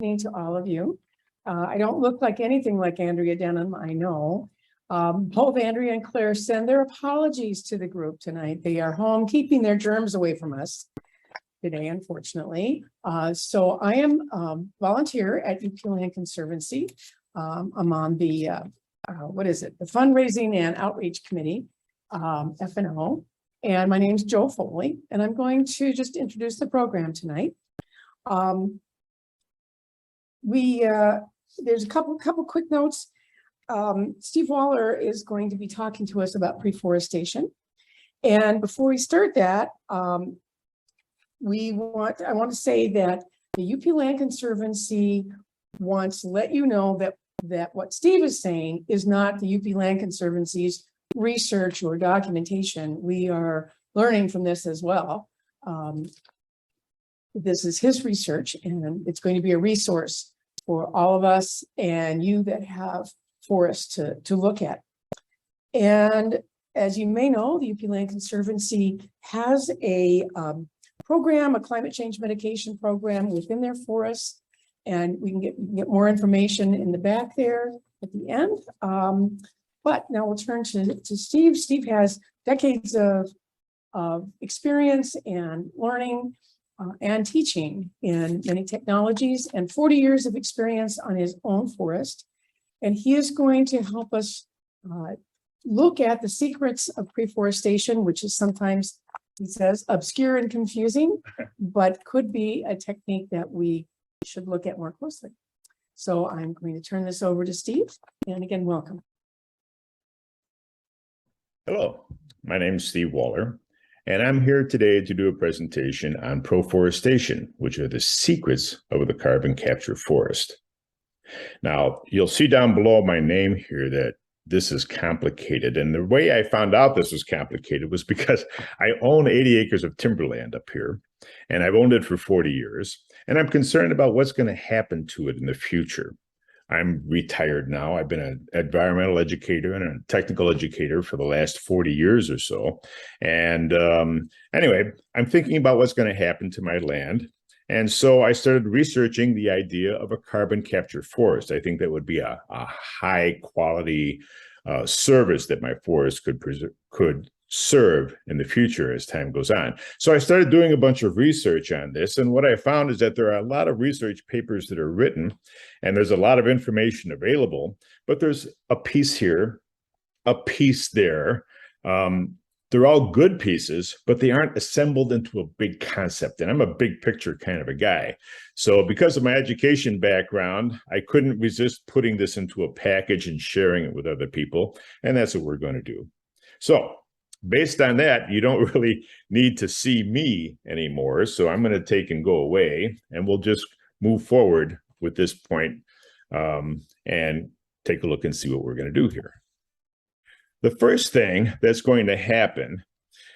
To all of you. I don't look like anything like Andrea Denham, I know. Both Andrea and Claire send their apologies to the group tonight. They are home keeping their germs away from us today, unfortunately. So I am volunteer at UP Land Conservancy. I'm on the, the Fundraising and Outreach Committee, F&O. And my name's Jo Foley, and I'm going to just introduce the program tonight. There's a couple quick notes. Steve Waller is going to be talking to us about Proforestation. And before we start that, I want to say that the UP Land Conservancy wants to let you know that what Steve is saying is not the UP Land Conservancy's research or documentation. We are learning from this as well. This is his research, and it's going to be a resource for all of us and you that have forests to look at. And as you may know, the UP Land Conservancy has a program, a climate change mitigation program within their forests, and we can get more information in the back there at the end. But now we'll turn to Steve. Steve has decades of experience and learning and teaching in many technologies and 40 years of experience on his own forest. And he is going to help us look at the secrets of Proforestation, which is sometimes, he says, obscure and confusing, but could be a technique that we should look at more closely. So I'm going to turn this over to Steve. And again, welcome. Hello, my name is Steve Waller. And I'm here today to do a presentation on proforestation, which are the secrets of the carbon capture forest. Now, you'll see down below my name here that this is complicated. And the way I found out this was complicated was because I own 80 acres of timberland up here, and I've owned it for 40 years. And I'm concerned about what's going to happen to it in the future. I'm retired now. I've been an environmental educator and a technical educator for the last 40 years or so. And anyway, I'm thinking about what's going to happen to my land. And so I started researching the idea of a carbon capture forest. I think that would be a high quality service that my forest could serve in the future as time goes on. So I started doing a bunch of research on this. And what I found is that there are a lot of research papers that are written, and there's a lot of information available, but there's a piece here, a piece there. They're all good pieces, but they aren't assembled into a big concept. And I'm a big picture kind of a guy. So because of my education background, I couldn't resist putting this into a package and sharing it with other people. And that's what we're going to do. So based on that, you don't really need to see me anymore. So I'm going to take and go away, and we'll just move forward with this point and take a look and see what we're going to do here. The first thing that's going to happen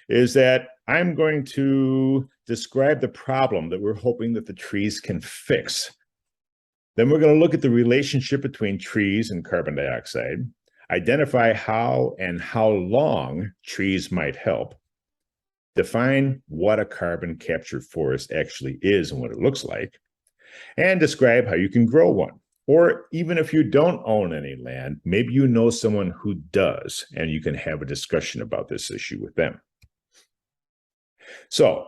is that I'm going to describe the problem that we're hoping that the trees can fix. Then we're going to look at the relationship between trees and carbon dioxide, identify how and how long trees might help, define what a carbon capture forest actually is and what it looks like, and describe how you can grow one. Or even if you don't own any land, maybe you know someone who does, and you can have a discussion about this issue with them. So,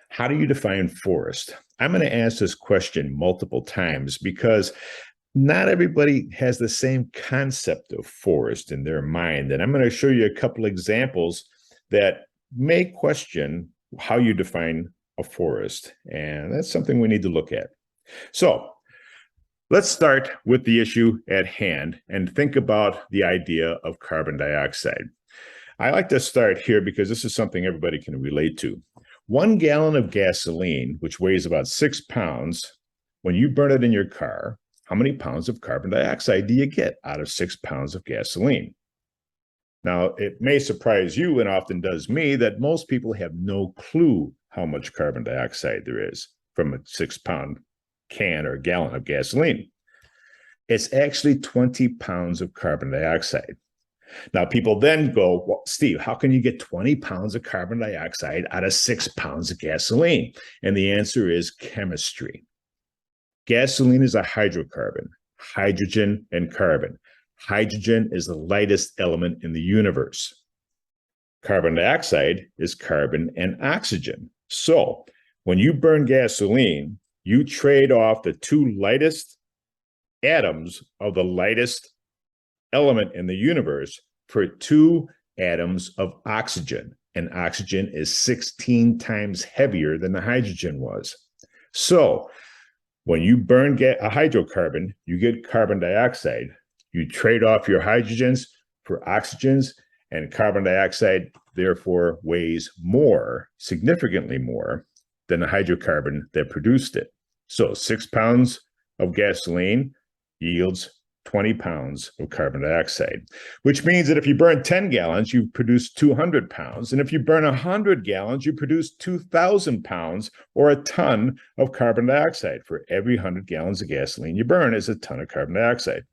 how do you define forest? I'm going to ask this question multiple times because not everybody has the same concept of forest in their mind. And I'm going to show you a couple examples that may question how you define a forest. And that's something we need to look at. So let's start with the issue at hand and think about the idea of carbon dioxide. I like to start here because this is something everybody can relate to. 1 gallon of gasoline, which weighs about 6 pounds, when you burn it in your car, how many pounds of carbon dioxide do you get out of 6 pounds of gasoline? Now, it may surprise you, and often does me, that most people have no clue how much carbon dioxide there is from a 6-pound can or gallon of gasoline. It's actually 20 pounds of carbon dioxide. Now, people then go, well, Steve, how can you get 20 pounds of carbon dioxide out of 6 pounds of gasoline? And the answer is chemistry. Gasoline is a hydrocarbon, hydrogen and carbon. Hydrogen is the lightest element in the universe. Carbon dioxide is carbon and oxygen. So when you burn gasoline, you trade off the two lightest atoms of the lightest element in the universe for two atoms of oxygen. And oxygen is 16 times heavier than the hydrogen was. So when you burn a hydrocarbon, you get carbon dioxide. You trade off your hydrogens for oxygens, and carbon dioxide therefore weighs more, significantly more, than the hydrocarbon that produced it. So 6 pounds of gasoline yields 20 pounds of carbon dioxide, which means that if you burn 10 gallons, you produce 200 pounds. And if you burn 100 gallons, you produce 2,000 pounds or a ton of carbon dioxide. For every 100 gallons of gasoline you burn is a ton of carbon dioxide.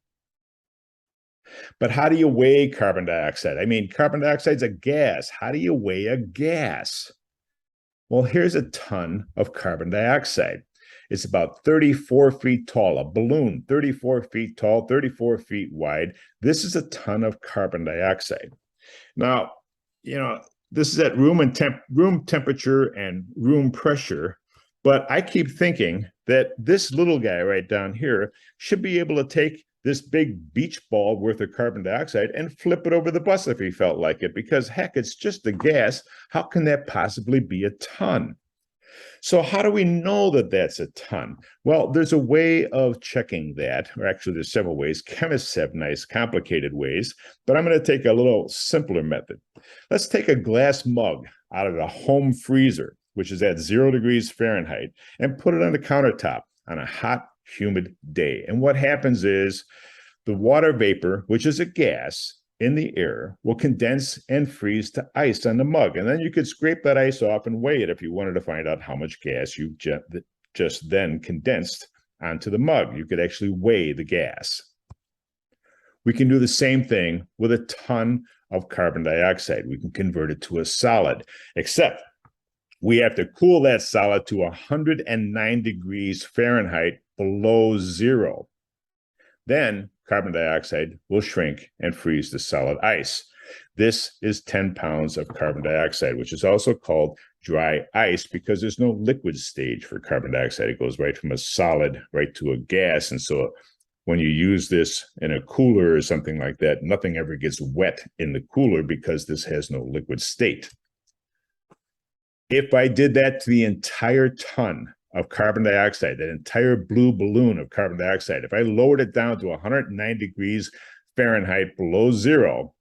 But how do you weigh carbon dioxide? I mean, carbon dioxide is a gas. How do you weigh a gas? Well, here's a ton of carbon dioxide. It's about 34 feet tall, a balloon, 34 feet tall, 34 feet wide. This is a ton of carbon dioxide. Now, this is at room temperature and room pressure, but I keep thinking that this little guy right down here should be able to take this big beach ball worth of carbon dioxide and flip it over the bus if he felt like it, because heck, it's just a gas. How can that possibly be a ton? So how do we know that that's a ton? Well, there's a way of checking that, or actually there's several ways. Chemists have nice complicated ways, but I'm going to take a little simpler method. Let's take a glass mug out of the home freezer, which is at 0 degrees Fahrenheit, and put it on the countertop on a hot, humid day. And what happens is the water vapor, which is a gas in the air, will condense and freeze to ice on the mug. And then you could scrape that ice off and weigh it if you wanted to find out how much gas you just then condensed onto the mug. You could actually weigh the gas. We can do the same thing with a ton of carbon dioxide. We can convert it to a solid, except we have to cool that solid to 109 degrees Fahrenheit below zero. Then carbon dioxide will shrink and freeze to solid ice. This is 10 pounds of carbon dioxide, which is also called dry ice because there's no liquid stage for carbon dioxide. It goes right from a solid right to a gas. And so when you use this in a cooler or something like that, nothing ever gets wet in the cooler because this has no liquid state. If I did that to the entire ton of carbon dioxide, that entire blue balloon of carbon dioxide, if I lowered it down to 109 degrees Fahrenheit below zero,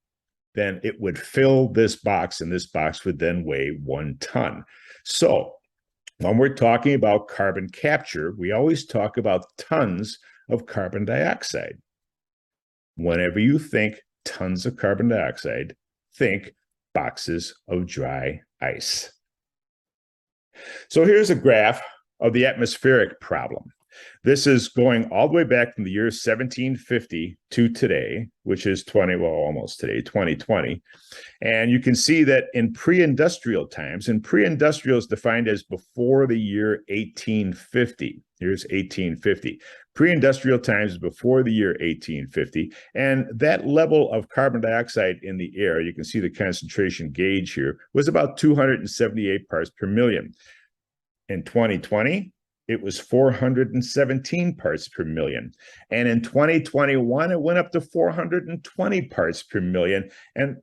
then it would fill this box, and this box would then weigh 1 ton. So when we're talking about carbon capture, we always talk about tons of carbon dioxide. Whenever you think tons of carbon dioxide, think boxes of dry ice. So here's a graph of the atmospheric problem. This is going all the way back from the year 1750 to today, which is almost today, 2020. And you can see that in pre-industrial times, and pre-industrial is defined as before the year 1850. Here's 1850. Pre-industrial times is before the year 1850. And that level of carbon dioxide in the air, you can see the concentration gauge here, was about 278 parts per million. In 2020, it was 417 parts per million. And in 2021, it went up to 420 parts per million. And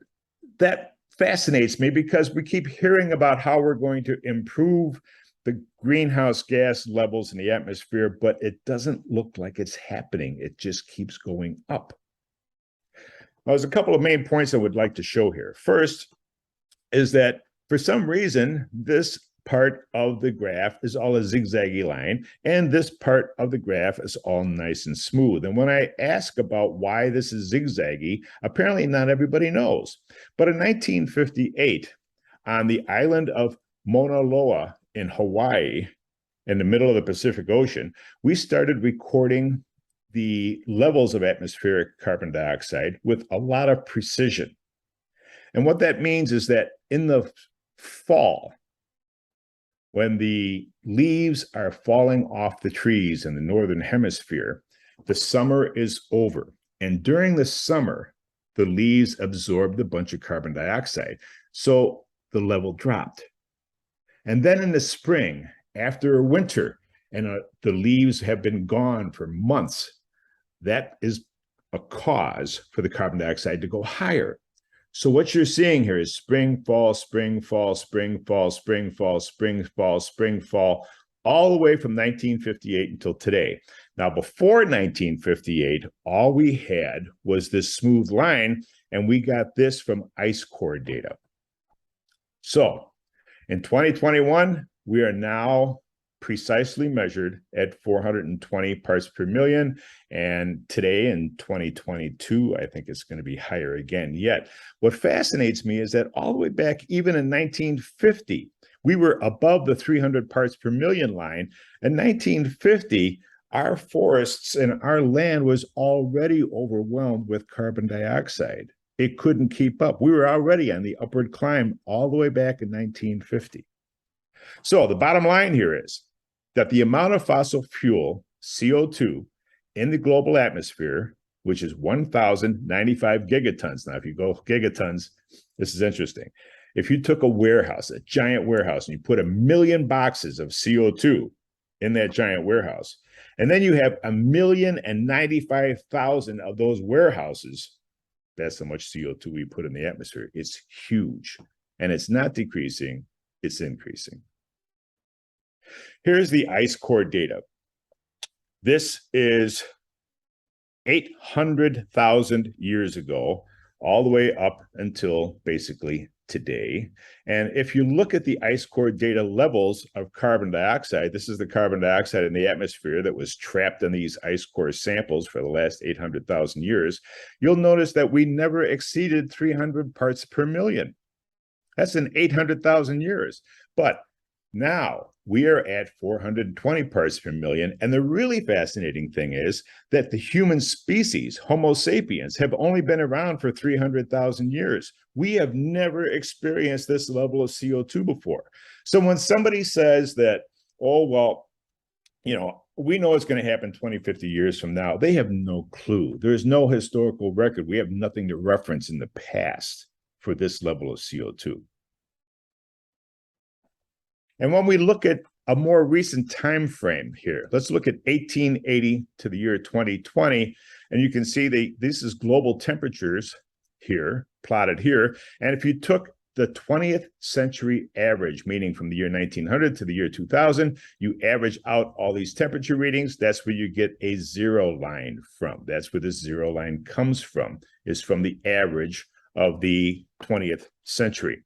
that fascinates me because we keep hearing about how we're going to improve the greenhouse gas levels in the atmosphere, but it doesn't look like it's happening. It just keeps going up. Now, there's a couple of main points I would like to show here. First is that for some reason, this part of the graph is all a zigzaggy line, and this part of the graph is all nice and smooth. And when I ask about why this is zigzaggy, apparently not everybody knows. But in 1958, on the island of Mauna Loa in Hawaii, in the middle of the Pacific Ocean, we started recording the levels of atmospheric carbon dioxide with a lot of precision. And what that means is that in the fall, when the leaves are falling off the trees in the northern hemisphere, the summer is over. And during the summer, the leaves absorbed a bunch of carbon dioxide. So the level dropped. And then in the spring, after a winter, and the leaves have been gone for months, that is a cause for the carbon dioxide to go higher. So what you're seeing here is spring, fall, spring, fall, spring, fall, spring, fall, spring, fall, spring, fall, all the way from 1958 until today. Now, before 1958, all we had was this smooth line, and we got this from ice core data. So in 2021, we are now precisely measured at 420 parts per million. And today in 2022, I think it's going to be higher again yet. What fascinates me is that all the way back, even in 1950, we were above the 300 parts per million line. In 1950, our forests and our land was already overwhelmed with carbon dioxide. It couldn't keep up. We were already on the upward climb all the way back in 1950. So the bottom line here is that the amount of fossil fuel, CO2, in the global atmosphere, which is 1,095 gigatons. Now, if you go gigatons, this is interesting. If you took a warehouse, a giant warehouse, and you put 1 million boxes of CO2 in that giant warehouse, and then you have 1,095,000 of those warehouses, that's how much CO2 we put in the atmosphere. It's huge. And it's not decreasing, it's increasing. Here's the ice core data. This is 800,000 years ago, all the way up until basically today. And if you look at the ice core data levels of carbon dioxide, this is the carbon dioxide in the atmosphere that was trapped in these ice core samples for the last 800,000 years, you'll notice that we never exceeded 300 parts per million. That's in 800,000 years. But now we are at 420 parts per million. And the really fascinating thing is that the human species, Homo sapiens, have only been around for 300,000 years. We have never experienced this level of CO2 before. So when somebody says that, oh, well, you know, we know it's going to happen 20, 50 years from now, they have no clue. There's no historical record. We have nothing to reference in the past for this level of CO2. And when we look at a more recent time frame here, let's look at 1880 to the year 2020, and you can see this is global temperatures here, plotted here. And if you took the 20th century average, meaning from the year 1900 to the year 2000, you average out all these temperature readings, that's where you get a zero line from. That's where this zero line comes from, is from the average of the 20th century.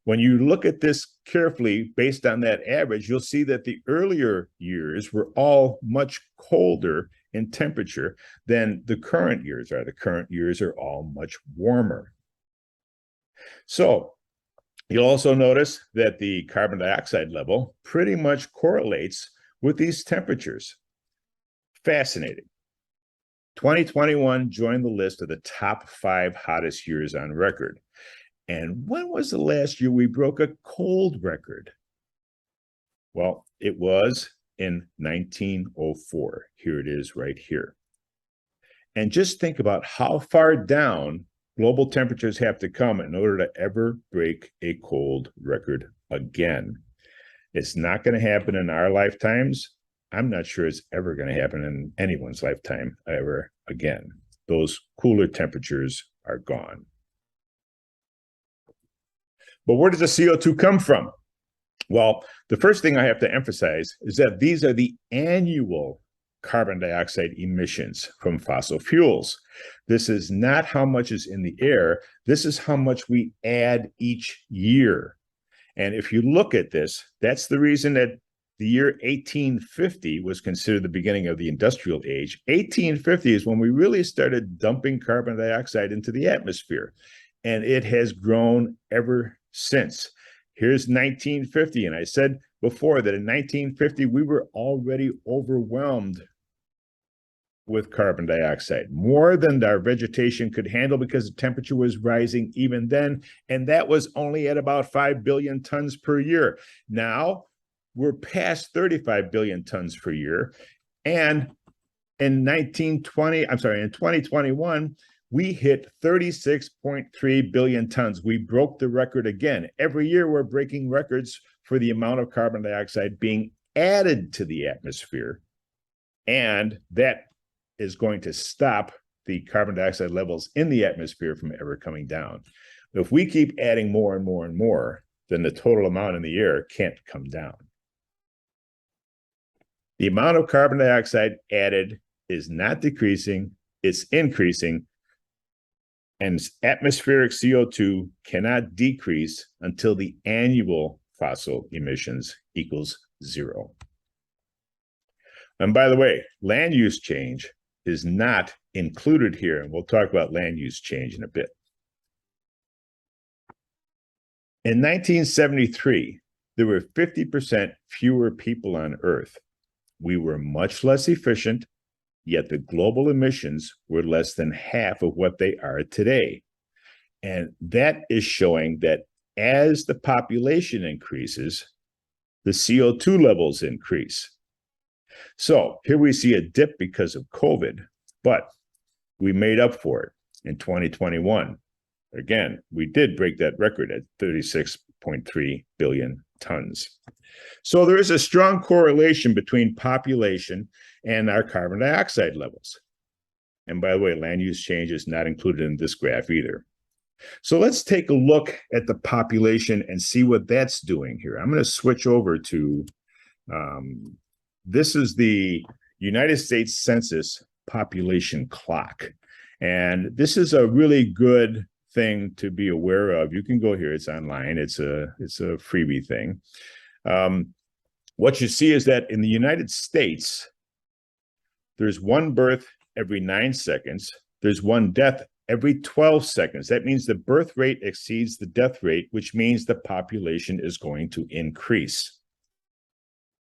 When you look at this carefully based on that average, you'll see that the earlier years were all much colder in temperature than the current years are. The current years are all much warmer. So you'll also notice that the carbon dioxide level pretty much correlates with these temperatures. Fascinating. 2021 joined the list of the top 5 hottest years on record. And when was the last year we broke a cold record? Well, it was in 1904. Here it is right here. And just think about how far down global temperatures have to come in order to ever break a cold record again. It's not going to happen in our lifetimes. I'm not sure it's ever going to happen in anyone's lifetime ever again. Those cooler temperatures are gone. But where does the CO2 come from? Well, the first thing I have to emphasize is that these are the annual carbon dioxide emissions from fossil fuels. This is not how much is in the air. This is how much we add each year. And if you look at this, that's the reason that the year 1850 was considered the beginning of the industrial age. 1850 is when we really started dumping carbon dioxide into the atmosphere. And it has grown ever since. Here's 1950. And I said before that in 1950, we were already overwhelmed with carbon dioxide, more than our vegetation could handle because the temperature was rising even then. And that was only at about 5 billion tons per year. Now we're past 35 billion tons per year. And in 2021, we hit 36.3 billion tons. We broke the record again. Every year we're breaking records for the amount of carbon dioxide being added to the atmosphere. And that is going to stop the carbon dioxide levels in the atmosphere from ever coming down. If we keep adding more and more and more, then the total amount in the air can't come down. The amount of carbon dioxide added is not decreasing, it's increasing, and atmospheric CO2 cannot decrease until the annual fossil emissions equals zero. And by the way, land use change is not included here, and we'll talk about land use change in a bit. In 1973, there were 50% fewer people on Earth. We were much less efficient, yet the global emissions were less than half of what they are today. And that is showing that as the population increases, the CO2 levels increase. So here we see a dip because of COVID, but we made up for it in 2021. Again, we did break that record at 36.3 billion tons. So there is a strong correlation between population and our carbon dioxide levels. And by the way, land use change is not included in this graph either. So let's take a look at the population and see what that's doing here. I'm going to switch over to, this is the United States Census population clock. And this is a really good thing to be aware of. You can go here, it's online, it's a freebie thing. What you see is that in the United States, there's one birth every 9 seconds. There's one death every 12 seconds. That means the birth rate exceeds the death rate, which means the population is going to increase.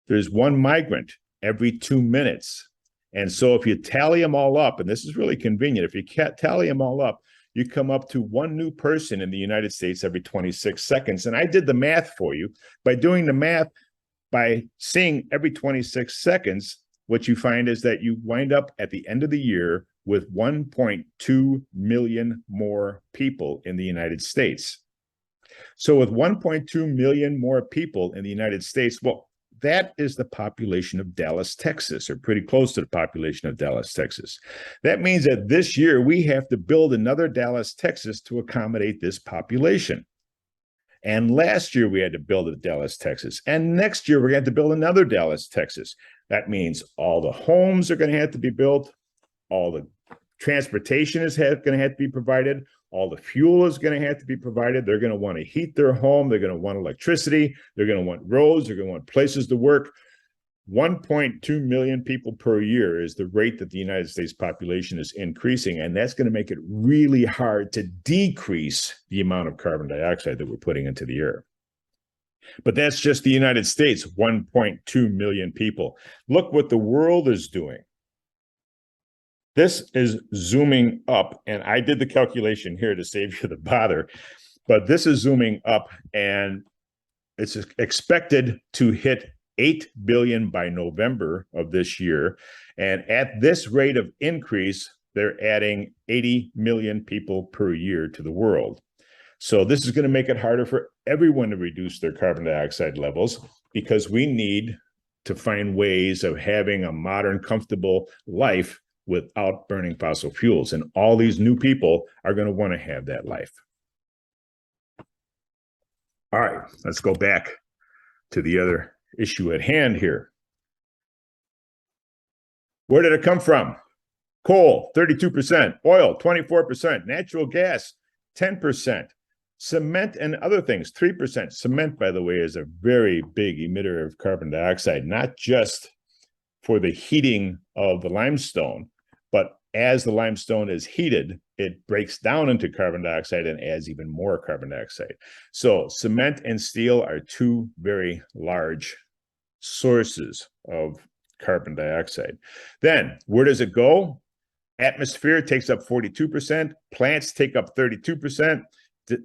There's one migrant every 2 minutes. And so if you tally them all up, and this is really convenient, if you can't tally them all up, you come up to one new person in the United States every 26 seconds. And I did the math for you. By doing the math, by seeing every 26 seconds, what you find is that you wind up at the end of the year with 1.2 million more people in the United States. So with 1.2 million more people in the United States, well, that is the population of Dallas, Texas, or pretty close to the population of Dallas, Texas. That means that this year we have to build another Dallas, Texas to accommodate this population. And last year we had to build a Dallas, Texas. And next year we're going to have to build another Dallas, Texas. That means all the homes are going to have to be built, all the transportation is going to have to be provided, all the fuel is going to have to be provided. They're going to want to heat their home. They're going to want electricity. They're going to want roads. They're going to want places to work. 1.2 million people per year is the rate that the United States population is increasing. And that's going to make it really hard to decrease the amount of carbon dioxide that we're putting into the air. But that's just the United States, 1.2 million people. Look what the world is doing. This is zooming up, and I did the calculation here to save you the bother, but this is zooming up, and it's expected to hit 8 billion by November of this year. And at this rate of increase, they're adding 80 million people per year to the world. So this is going to make it harder for everyone to reduce their carbon dioxide levels, because we need to find ways of having a modern, comfortable life without burning fossil fuels. And all these new people are going to want to have that life. All right, let's go back to the other issue at hand here. Where did it come from? Coal, 32%, oil, 24%, natural gas, 10%, cement and other things, 3%. Cement, by the way, is a very big emitter of carbon dioxide, not just for the heating of the limestone, but as the limestone is heated, it breaks down into carbon dioxide and adds even more carbon dioxide. So cement and steel are two very large sources of carbon dioxide. Then where does it go? Atmosphere takes up 42%, plants take up 32%,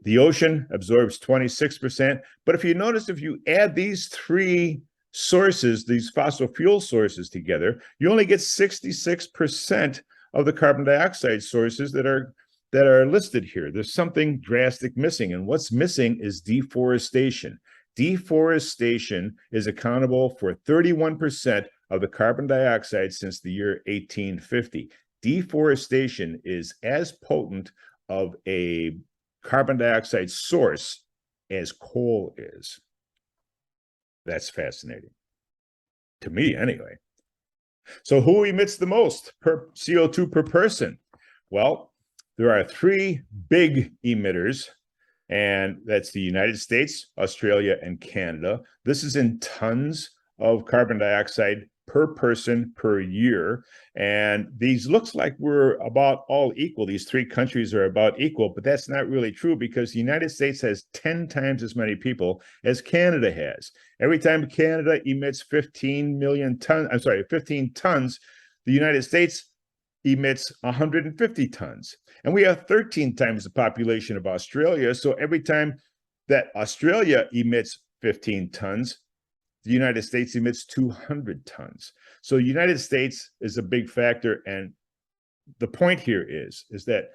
the ocean absorbs 26%. But if you notice, if you add these three sources, these fossil fuel sources together, you only get 66% of the carbon dioxide sources that are listed here. There's something drastic missing, and what's missing is deforestation. Deforestation is accountable for 31% of the carbon dioxide since the year 1850. Deforestation is as potent of a carbon dioxide source as coal is. That's fascinating. To me, anyway. So who emits the most CO2 per person? Well, there are three big emitters, and that's the United States, Australia, and Canada. This is in tons of carbon dioxide per person per year. And these looks like we're about all equal. These three countries are about equal, but that's not really true because the United States has 10 times as many people as Canada has. Every time Canada emits 15 tons, the United States emits 150 tons. And we have 13 times the population of Australia. So every time that Australia emits 15 tons, the United States emits 200 tons. So the United States is a big factor. And the point here is that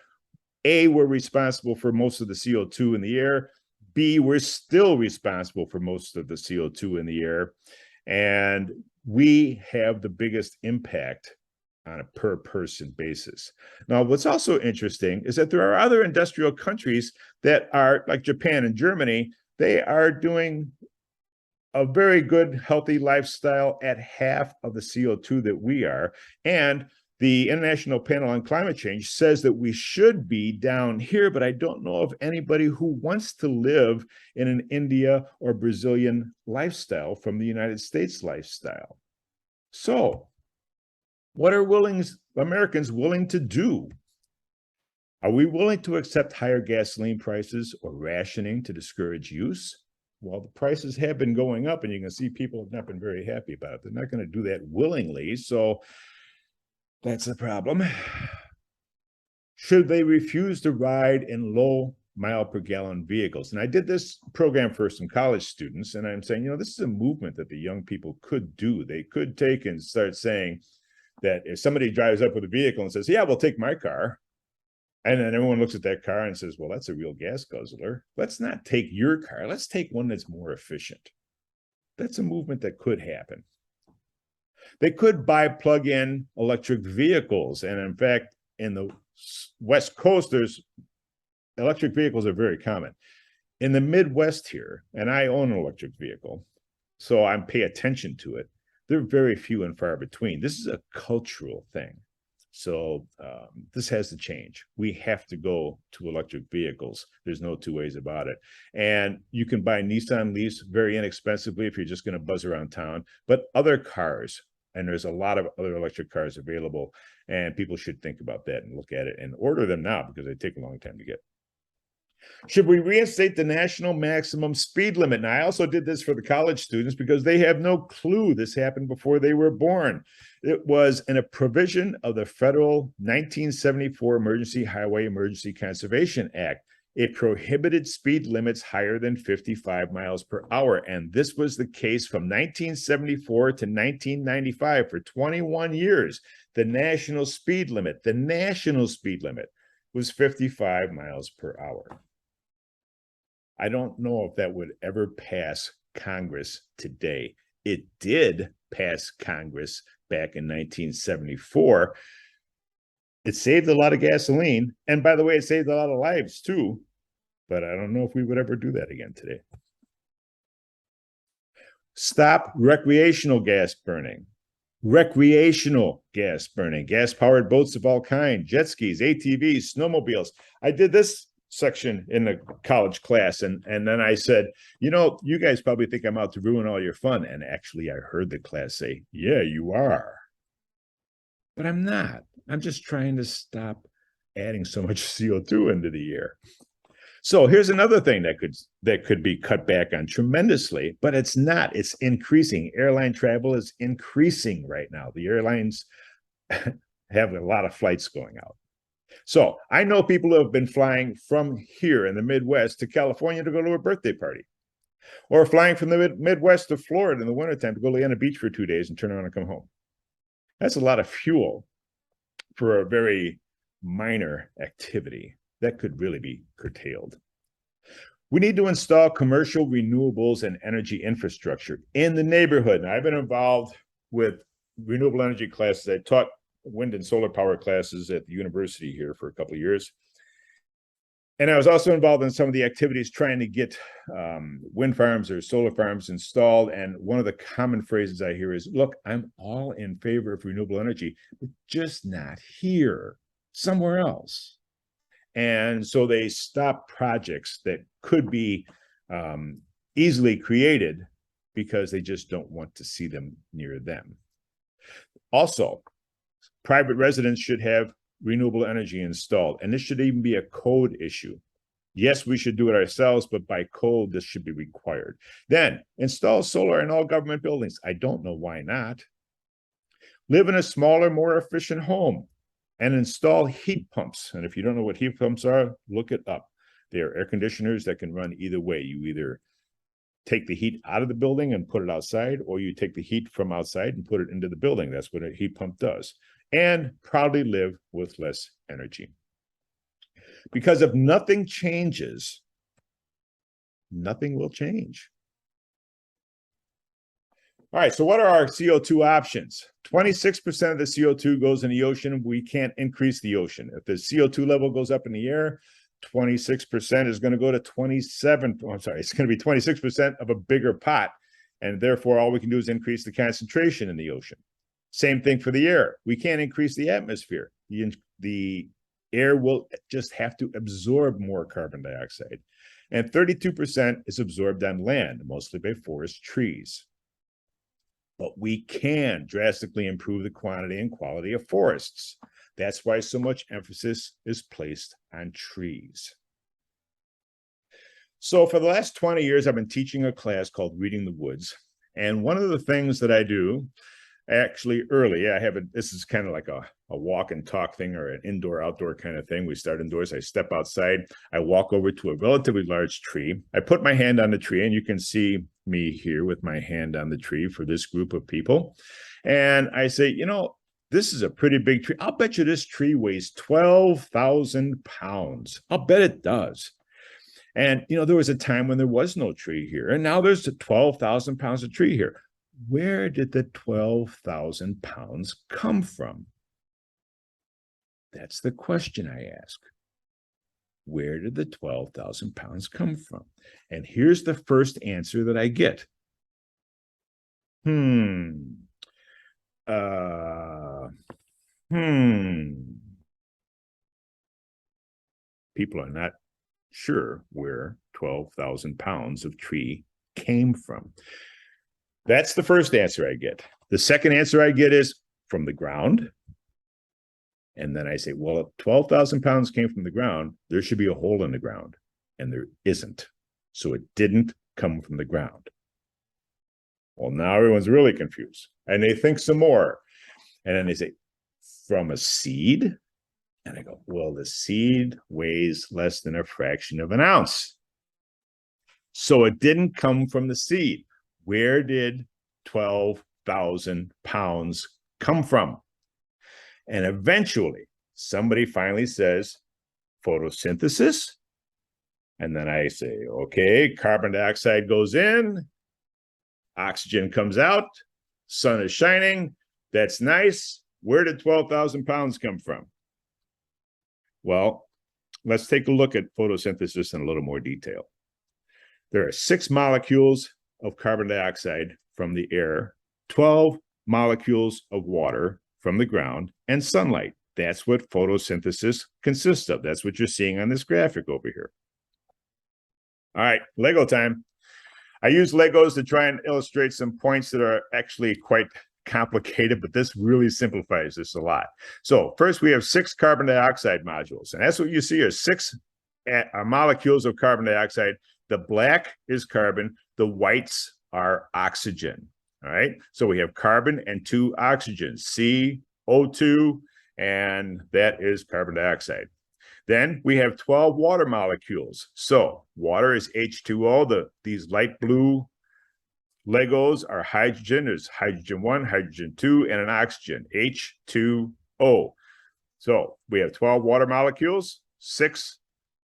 A, we're responsible for most of the CO2 in the air. B, we're still responsible for most of the CO2 in the air. And we have the biggest impact on a per person basis. Now, what's also interesting is that there are other industrial countries that are like Japan and Germany. They are doing a very good, healthy lifestyle at half of the CO2 that we are. And the International Panel on Climate Change says that we should be down here, but I don't know of anybody who wants to live in an India or Brazilian lifestyle from the United States lifestyle. So what are Americans willing to do? Are we willing to accept higher gasoline prices or rationing to discourage use? Well, the prices have been going up, and you can see people have not been very happy about it. They're not going to do that willingly, so that's a problem. Should they refuse to ride in low mile per gallon vehicles? And I did this program for some college students, and I'm saying, this is a movement that the young people could do. They could take and start saying that if somebody drives up with a vehicle and says, yeah, we'll take my car, and then everyone looks at that car and says, well, that's a real gas guzzler. Let's not take your car. Let's take one that's more efficient. That's a movement that could happen. They could buy plug-in electric vehicles. And in fact, in the West Coast, electric vehicles are very common. In the Midwest here, and I own an electric vehicle, so I pay attention to it, they're very few and far between. This is a cultural thing. So this has to change. We have to go to electric vehicles. There's no two ways about it. And you can buy Nissan Leafs very inexpensively if you're just going to buzz around town. But other cars, and there's a lot of other electric cars available, and people should think about that and look at it and order them now because they take a long time to get. Should we reinstate the national maximum speed limit? And I also did this for the college students because they have no clue this happened before they were born. It was in a provision of the federal 1974 Emergency Conservation Act. It prohibited speed limits higher than 55 miles per hour. And this was the case from 1974 to 1995 for 21 years. The national speed limit was 55 miles per hour. I don't know if that would ever pass Congress today. It did pass Congress back in 1974. It saved a lot of gasoline. And by the way, it saved a lot of lives too. But I don't know if we would ever do that again today. Stop recreational gas burning. Recreational gas burning, gas-powered boats of all kinds, jet skis, ATVs, snowmobiles. I did this section in the college class, and then I said, you guys probably think I'm out to ruin all your fun. And actually, I heard the class say, yeah, you are. But I'm not. I'm just trying to stop adding so much CO2 into the air. So here's another thing that could be cut back on tremendously, but it's not. It's increasing. Airline travel is increasing right now. The airlines have a lot of flights going out. So I know people who have been flying from here in the Midwest to California to go to a birthday party, or flying from the Midwest to Florida in the wintertime to go lay on the beach for 2 days and turn around and come home. That's a lot of fuel for a very minor activity that could really be curtailed. We need to install commercial renewables and energy infrastructure in the neighborhood. And I've been involved with renewable energy classes. I taught wind and solar power classes at the university here for a couple of years. And I was also involved in some of the activities trying to get wind farms or solar farms installed. And one of the common phrases I hear is, look, I'm all in favor of renewable energy, but just not here, somewhere else. And so they stop projects that could be easily created because they just don't want to see them near them. Also, private residents should have renewable energy installed, and this should even be a code issue. Yes, we should do it ourselves, but by code, this should be required. Then install solar in all government buildings. I don't know why not. Live in a smaller, more efficient home and install heat pumps. And if you don't know what heat pumps are, look it up. They are air conditioners that can run either way. You either take the heat out of the building and put it outside, or you take the heat from outside and put it into the building. That's what a heat pump does. And proudly live with less energy. Because if nothing changes, nothing will change. All right, so what are our CO2 options? 26% of the CO2 goes in the ocean. We can't increase the ocean. If the CO2 level goes up in the air, 26% is going to go to 27. Oh, I'm sorry, it's going to be 26% of a bigger pot. And therefore, all we can do is increase the concentration in the ocean. Same thing for the air. We can't increase the atmosphere. The air will just have to absorb more carbon dioxide. And 32% is absorbed on land, mostly by forest trees. But we can drastically improve the quantity and quality of forests. That's why so much emphasis is placed on trees. So for the last 20 years, I've been teaching a class called Reading the Woods. And one of the things that I do actually early, this is kind of like a walk and talk thing, or an indoor-outdoor kind of thing. We start indoors, I step outside, I walk over to a relatively large tree. I put my hand on the tree, and you can see me here with my hand on the tree for this group of people. And I say, you know, this is a pretty big tree. I'll bet you this tree weighs 12,000 pounds. I'll bet it does. And, you know, there was a time when there was no tree here, and now there's 12,000 pounds of tree here. Where did the 12,000 pounds come from? That's the question I ask. Where did the 12,000 pounds come from? And here's the first answer that I get. People are not sure where 12,000 pounds of tree came from. That's the first answer I get. The second answer I get is from the ground. And then I say, well, if 12,000 pounds came from the ground, there should be a hole in the ground. And there isn't. So it didn't come from the ground. Well, now everyone's really confused. And they think some more. And then they say, from a seed? And I go, well, the seed weighs less than a fraction of an ounce. So it didn't come from the seed. Where did 12,000 pounds come from? And eventually, somebody finally says, photosynthesis. And then I say, okay, carbon dioxide goes in, oxygen comes out, sun is shining. That's nice. Where did 12,000 pounds come from? Well, let's take a look at photosynthesis in a little more detail. There are 6 molecules of carbon dioxide from the air, 12 molecules of water from the ground, and sunlight. That's what photosynthesis consists of. That's what you're seeing on this graphic over here. All right, Lego time. I use Legos to try and illustrate some points that are actually quite complicated, but this really simplifies this a lot. So first we have 6 carbon dioxide modules, and that's what you see are 6 molecules of carbon dioxide. The black is carbon, the whites are oxygen. All right. So we have carbon and 2 oxygens, CO2, and that is carbon dioxide. Then we have 12 water molecules. So water is H2O. These light blue Legos are hydrogen. There's hydrogen 1, hydrogen 2, and an oxygen, H2O. So we have 12 water molecules, 6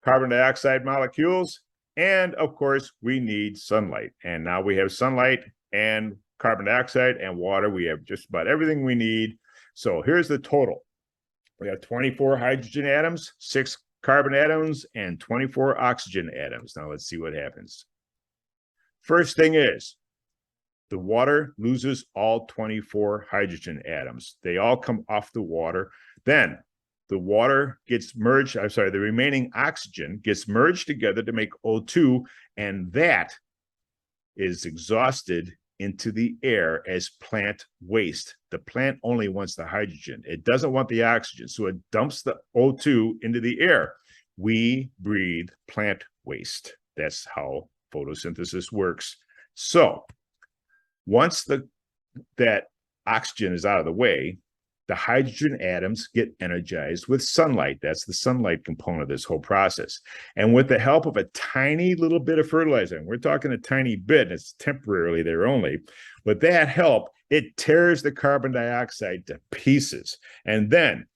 carbon dioxide molecules, and of course, we need sunlight. And now we have sunlight and carbon dioxide and water. We have just about everything we need. So here's the total. We have 24 hydrogen atoms, 6 carbon atoms, and 24 oxygen atoms. Now let's see what happens. First thing is, the water loses all 24 hydrogen atoms. They all come off the water. Then the water gets merged, the remaining oxygen gets merged together to make O2, and that is exhausted into the air as plant waste. The plant only wants the hydrogen. It doesn't want the oxygen, so it dumps the O2 into the air. We breathe plant waste. That's how photosynthesis works. So once that oxygen is out of the way, the hydrogen atoms get energized with sunlight. That's the sunlight component of this whole process. And with the help of a tiny little bit of fertilizer, and we're talking a tiny bit, it's temporarily there only, with that help, it tears the carbon dioxide to pieces and then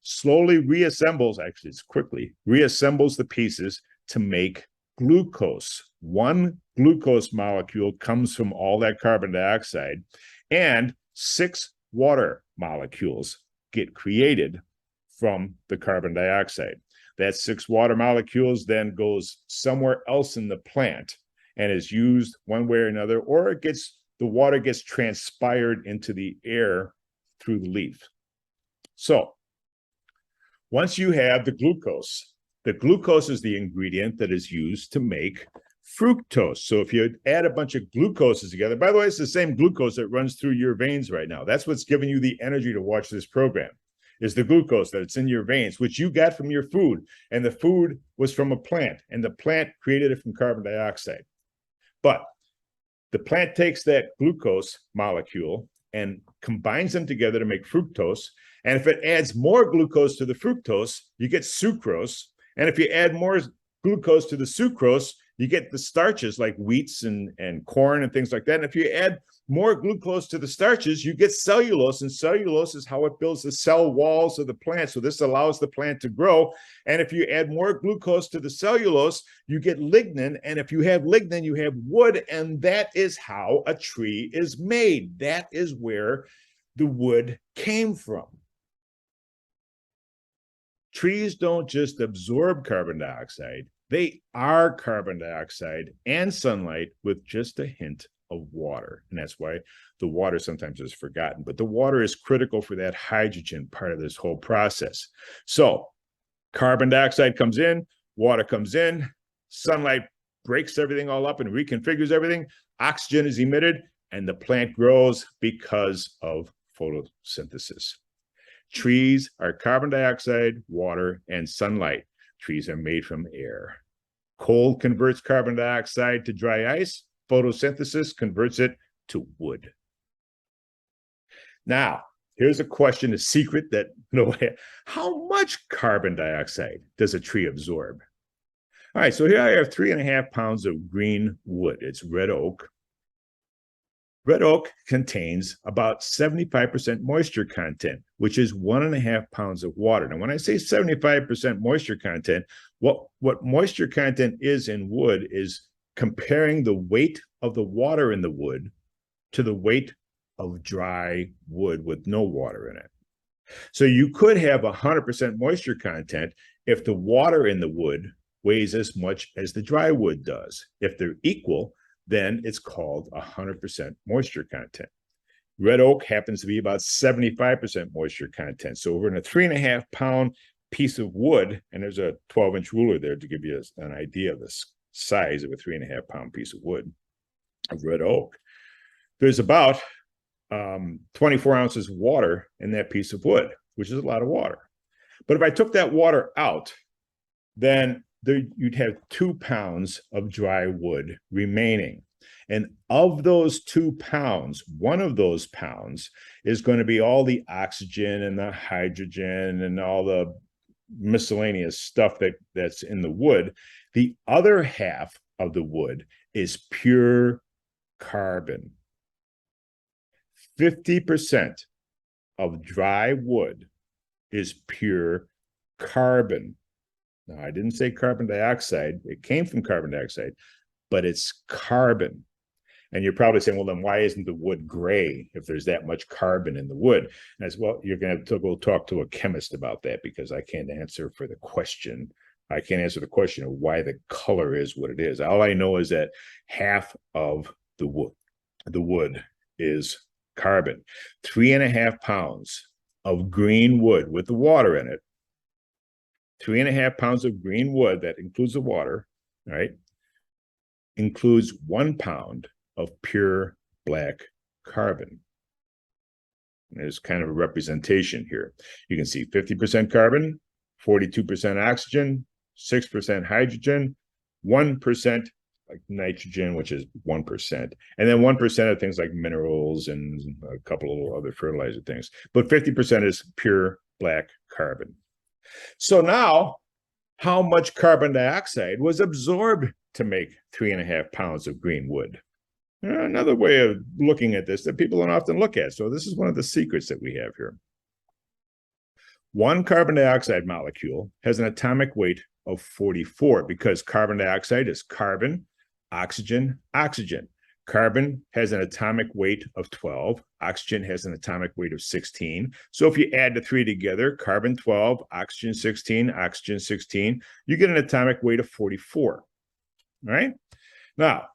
slowly reassembles, actually it's quickly, reassembles the pieces to make glucose. One glucose molecule comes from all that carbon dioxide, and 6 water molecules get created from the carbon dioxide. That 6 water molecules then goes somewhere else in the plant and is used one way or another, or the water gets transpired into the air through the leaf. So once you have the glucose is the ingredient that is used to make fructose. So if you add a bunch of glucoses together, by the way, it's the same glucose that runs through your veins right now. That's what's giving you the energy to watch this program, is the glucose that's in your veins, which you got from your food. And the food was from a plant, and the plant created it from carbon dioxide. But the plant takes that glucose molecule and combines them together to make fructose. And if it adds more glucose to the fructose, you get sucrose. And if you add more glucose to the sucrose, you get the starches like wheats and corn and things like that. And if you add more glucose to the starches, you get cellulose, and cellulose is how it builds the cell walls of the plant. So this allows the plant to grow. And if you add more glucose to the cellulose, you get lignin. And if you have lignin, you have wood. And that is how a tree is made. That is where the wood came from. Trees don't just absorb carbon dioxide. They are carbon dioxide and sunlight with just a hint of water. And that's why the water sometimes is forgotten. But the water is critical for that hydrogen part of this whole process. So carbon dioxide comes in, water comes in, sunlight breaks everything all up and reconfigures everything. Oxygen is emitted, and the plant grows because of photosynthesis. Trees are carbon dioxide, water, and sunlight. Trees are made from air. Cold converts carbon dioxide to dry ice. Photosynthesis converts it to wood. Now, here's a question, a secret that how much carbon dioxide does a tree absorb? All right, so here I have 3.5 pounds of green wood. It's red oak. Red oak contains about 75% moisture content, which is 1.5 pounds of water. Now, when I say 75% moisture content, what moisture content is in wood is comparing the weight of the water in the wood to the weight of dry wood with no water in it. So you could have 100% moisture content if the water in the wood weighs as much as the dry wood does. If they're equal, then it's called 100% moisture content. Red oak happens to be about 75% moisture content. So we're in a 3.5 pound piece of wood, and there's a 12-inch ruler there to give you an idea of the size of a 3.5 pound piece of wood of red oak. There's about 24 ounces of water in that piece of wood, which is a lot of water. But if I took that water out, then you'd have 2 pounds of dry wood remaining. And of those 2 pounds, one of those pounds is going to be all the oxygen and the hydrogen and all the miscellaneous stuff that's in the wood. The other half of the wood is pure carbon. 50% of dry wood is pure carbon. Now, I didn't say carbon dioxide. It came from carbon dioxide, but it's carbon. And you're probably saying, well, then why isn't the wood gray if there's that much carbon in the wood? And as well, you're going to go talk to a chemist about that, because I can't answer for the question. I can't answer the question of why the color is what it is. All I know is that half of the wood is carbon. 3.5 pounds of green wood with the water in it. 3.5 pounds of green wood, that includes the water, right, includes 1 pound of pure black carbon. There's kind of a representation here. You can see 50% carbon, 42% oxygen, 6% hydrogen, 1% like nitrogen, which is 1%, and then 1% of things like minerals and a couple of other fertilizer things. But 50% is pure black carbon. So now, how much carbon dioxide was absorbed to make 3.5 pounds of green wood? Another way of looking at this that people don't often look at. So this is one of the secrets that we have here. One carbon dioxide molecule has an atomic weight of 44 because carbon dioxide is carbon, oxygen, oxygen. Carbon has an atomic weight of 12. Oxygen has an atomic weight of 16. So if you add the 3 together, carbon 12, oxygen 16, oxygen 16, you get an atomic weight of 44. All right? Now,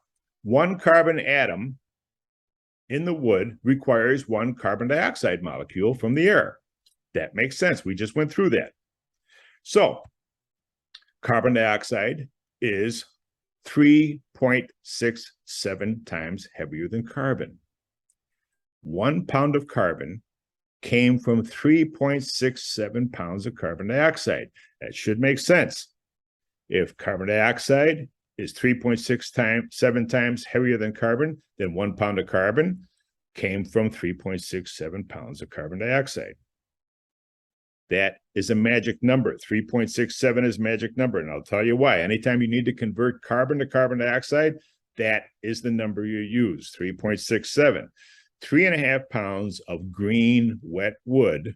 one carbon atom in the wood requires one carbon dioxide molecule from the air. That makes sense. We just went through that. So carbon dioxide is 3.67 times heavier than carbon. 1 pound of carbon came from 3.67 pounds of carbon dioxide. That should make sense. If carbon dioxide is 3.67 times heavier than carbon, then 1 pound of carbon came from 3.67 pounds of carbon dioxide. That is a magic number. 3.67 is a magic number, and I'll tell you why. Anytime you need to convert carbon to carbon dioxide, that is the number you use, 3.67. 3.5 pounds of green wet wood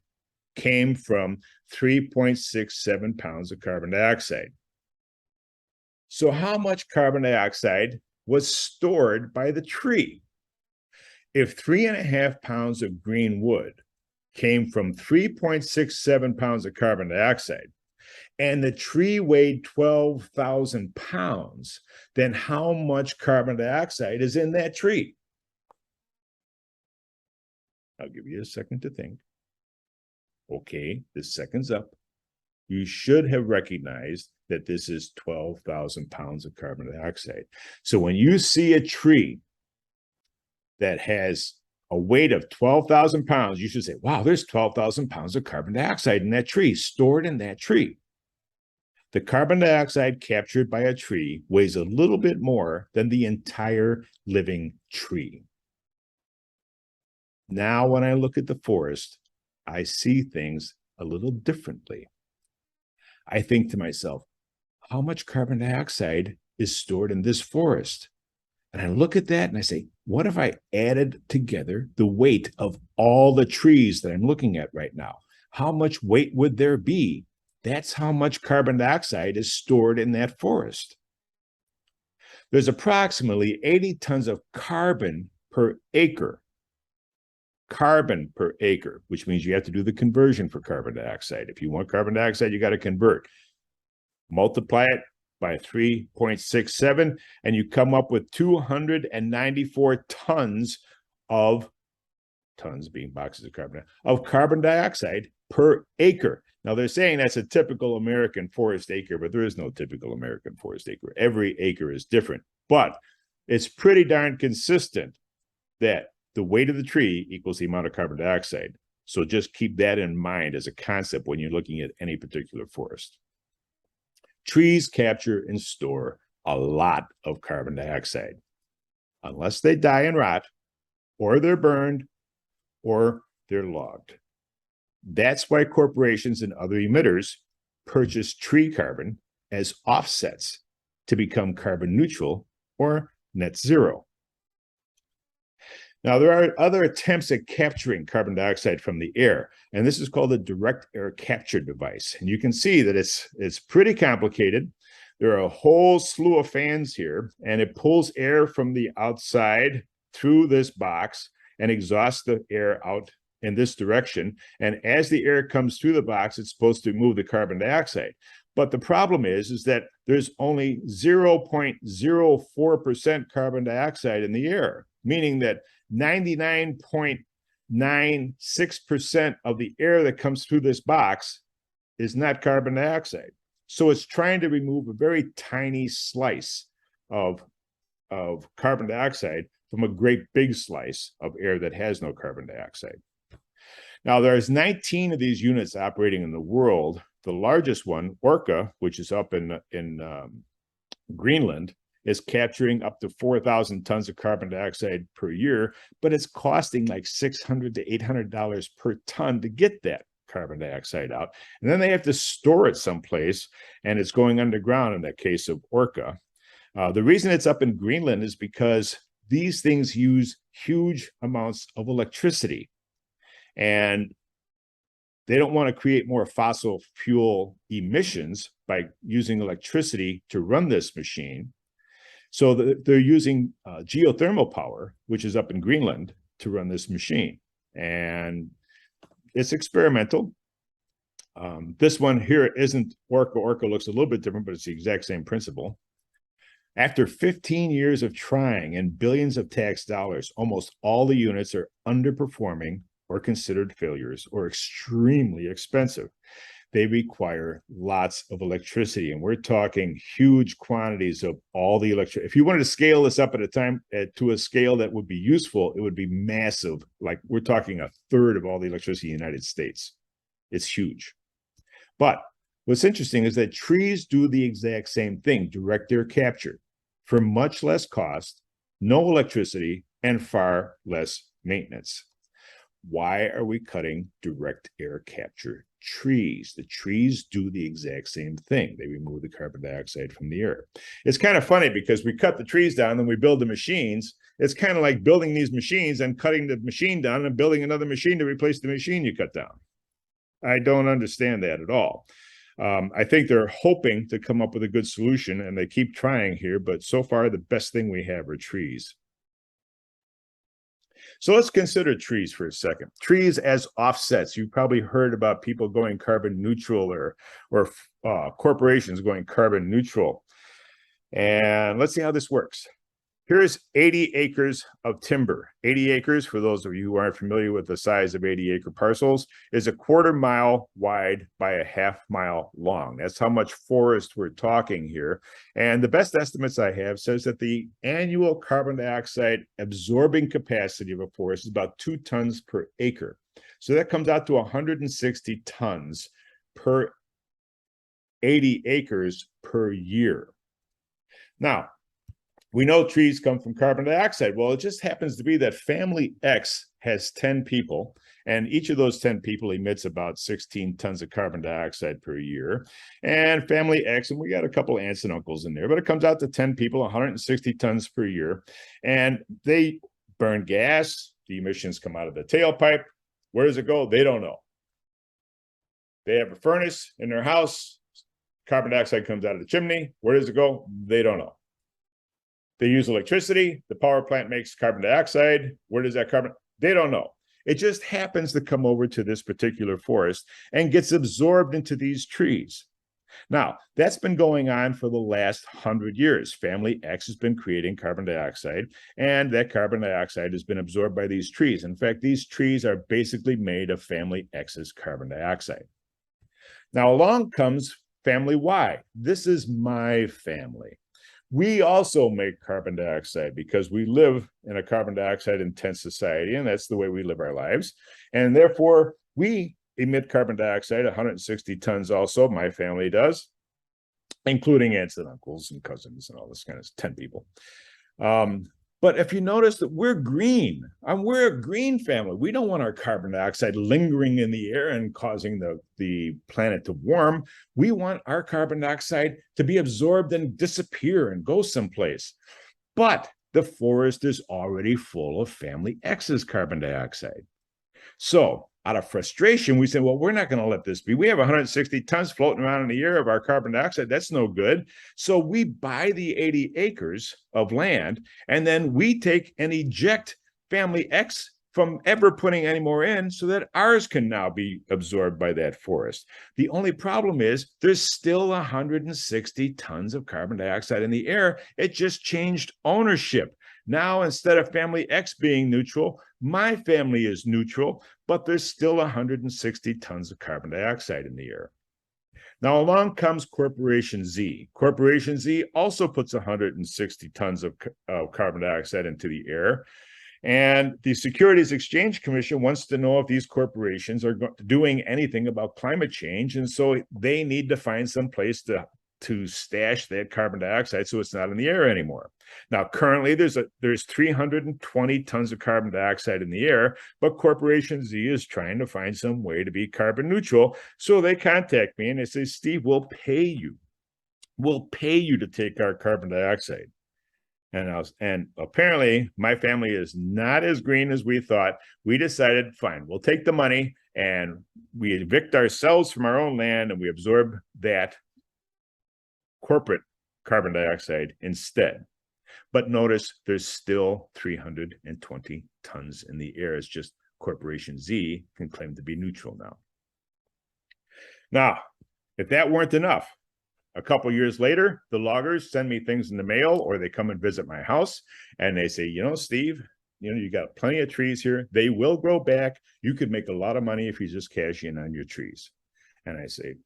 came from 3.67 pounds of carbon dioxide. So how much carbon dioxide was stored by the tree? If 3.5 pounds of green wood came from 3.67 pounds of carbon dioxide, and the tree weighed 12,000 pounds, then how much carbon dioxide is in that tree? I'll give you a second to think. Okay, the second's up. You should have recognized that this is 12,000 pounds of carbon dioxide. So when you see a tree that has a weight of 12,000 pounds, you should say, wow, there's 12,000 pounds of carbon dioxide in that tree, stored in that tree. The carbon dioxide captured by a tree weighs a little bit more than the entire living tree. Now, when I look at the forest, I see things a little differently. I think to myself, how much carbon dioxide is stored in this forest? And I look at that and I say, what if I added together the weight of all the trees that I'm looking at right now? How much weight would there be? That's how much carbon dioxide is stored in that forest. There's approximately 80 tons of carbon per acre. Carbon per acre, which means you have to do the conversion for carbon dioxide. If you want carbon dioxide, you got to convert. Multiply it by 3.67, and you come up with 294 tons of, tons being boxes of carbon dioxide per acre. Now, they're saying that's a typical American forest acre, but there is no typical American forest acre. Every acre is different, but it's pretty darn consistent that the weight of the tree equals the amount of carbon dioxide. So just keep that in mind as a concept when you're looking at any particular forest. Trees capture and store a lot of carbon dioxide. Unless they die and rot, or they're burned, or they're logged. That's why corporations and other emitters purchase tree carbon as offsets to become carbon neutral or net zero. Now, there are other attempts at capturing carbon dioxide from the air, and this is called a direct air capture device. And you can see that it's pretty complicated. There are a whole slew of fans here, and it pulls air from the outside through this box and exhausts the air out in this direction. And as the air comes through the box, it's supposed to remove the carbon dioxide. But the problem is that there's only 0.04% carbon dioxide in the air, meaning that 99.96% of the air that comes through this box is not carbon dioxide. So it's trying to remove a very tiny slice of carbon dioxide from a great big slice of air that has no carbon dioxide. Now, there's 19 of these units operating in the world. The largest one, Orca, which is up in Greenland, is capturing up to 4,000 tons of carbon dioxide per year, but it's costing like $600 to $800 per ton to get that carbon dioxide out. And then they have to store it someplace, and it's going underground in that case of Orca. The reason it's up in Greenland is because these things use huge amounts of electricity, and they don't want to create more fossil fuel emissions by using electricity to run this machine. So they're using geothermal power, which is up in Greenland, to run this machine. And it's experimental. This one here isn't Orca. Orca looks a little bit different, but it's the exact same principle. After 15 years of trying and billions of tax dollars, almost all the units are underperforming or considered failures or extremely expensive. They require lots of electricity, and we're talking huge quantities of all the electricity. If you wanted to scale this up at a time to a scale that would be useful, it would be massive. Like we're talking a third of all the electricity in the United States. It's huge. But what's interesting is that trees do the exact same thing, direct air capture, for much less cost, no electricity, and far less maintenance. Why are we cutting direct air capture trees? The trees do the exact same thing. They remove the carbon dioxide from the air. It's kind of funny because we cut the trees down and we build the machines. It's kind of like building these machines and cutting the machine down and building another machine to replace the machine you cut down. I don't understand that at all. I think they're hoping to come up with a good solution, and they keep trying here, but so far the best thing we have are trees. So let's consider trees for a second. Trees as offsets. You've probably heard about people going carbon neutral or corporations going carbon neutral. And let's see how this works. Here's 80 acres of timber. 80 acres, for those of you who aren't familiar with the size of 80-acre parcels, is a 1/4 mile wide by a 1/2 mile long. That's how much forest we're talking here. And the best estimates I have says that the annual carbon dioxide absorbing capacity of a forest is about 2 tons per acre. So that comes out to 160 tons per 80 acres per year. Now, we know trees come from carbon dioxide. Well, it just happens to be that family X has 10 people, and each of those 10 people emits about 16 tons of carbon dioxide per year. And family X, and we got a couple aunts and uncles in there, but it comes out to 10 people, 160 tons per year. And they burn gas. The emissions come out of the tailpipe. Where does it go? They don't know. They have a furnace in their house. Carbon dioxide comes out of the chimney. Where does it go? They don't know. They use electricity. The power plant makes carbon dioxide. Where does that carbon? They don't know. It just happens to come over to this particular forest and gets absorbed into these trees. Now, that's been going on for the last 100 years. Family X has been creating carbon dioxide, and that carbon dioxide has been absorbed by these trees. In fact, these trees are basically made of family X's carbon dioxide. Now, along comes family Y. This is my family. We also make carbon dioxide because we live in a carbon dioxide intense society, and that's the way we live our lives. And therefore, we emit carbon dioxide, 160 tons also, my family does. including aunts and uncles and cousins and all this kind of 10 people. But if you notice that we're green, we're a green family. We don't want our carbon dioxide lingering in the air and causing the planet to warm. We want our carbon dioxide to be absorbed and disappear and go someplace. But the forest is already full of family X's carbon dioxide. So out of frustration, we said, well, we're not going to let this be. We have 160 tons floating around in the air of our carbon dioxide. That's no good. So we buy the 80 acres of land, and then we take and eject family X from ever putting any more in so that ours can now be absorbed by that forest. The only problem is there's still 160 tons of carbon dioxide in the air. It just changed ownership. Now, instead of family X being neutral, my family is neutral, but there's still 160 tons of carbon dioxide in the air. Now, along comes Corporation Z. Corporation Z also puts 160 tons of carbon dioxide into the air. And the Securities Exchange Commission wants to know if these corporations are doing anything about climate change. And so they need to find some place to stash that carbon dioxide so it's not in the air anymore. Now, currently, there's 320 tons of carbon dioxide in the air, but Corporation Z is trying to find some way to be carbon neutral. So they contact me and they say, Steve, we'll pay you. We'll pay you to take our carbon dioxide. And apparently, my family is not as green as we thought. We decided, fine, we'll take the money and we evict ourselves from our own land and we absorb that corporate carbon dioxide instead. But notice there's still 320 tons in the air. It's just Corporation Z can claim to be neutral now. Now, if that weren't enough, a couple years later, the loggers send me things in the mail or they come and visit my house and they say, Steve, you got plenty of trees here. They will grow back. You could make a lot of money if you just cash in on your trees. And I say,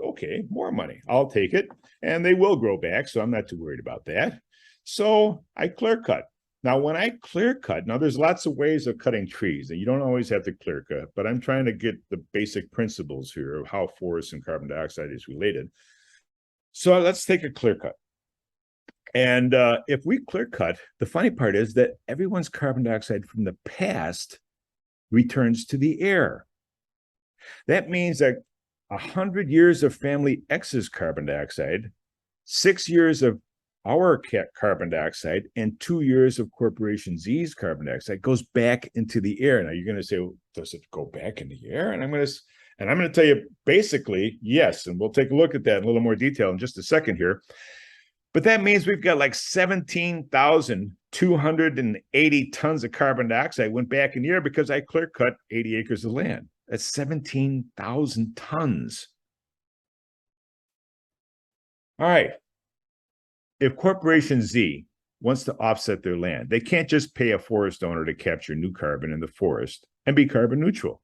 okay, more money. I'll take it. And they will grow back. So I'm not too worried about that. So I clear cut. Now, when I clear cut, now there's lots of ways of cutting trees, and you don't always have to clear cut, but I'm trying to get the basic principles here of how forest and carbon dioxide is related. So let's take a clear cut. And if we clear cut, the funny part is that everyone's carbon dioxide from the past returns to the air. That means that 100 years of family X's carbon dioxide, 6 years of our carbon dioxide, and 2 years of Corporation Z's carbon dioxide goes back into the air. Now you're going to say, well, does it go back in the air? And I'm going to tell you basically, yes. And we'll take a look at that in a little more detail in just a second here. But that means we've got like 17,280 tons of carbon dioxide went back in the air because I clear cut 80 acres of land. That's 17,000 tons. All right. If Corporation Z wants to offset their land, they can't just pay a forest owner to capture new carbon in the forest and be carbon neutral.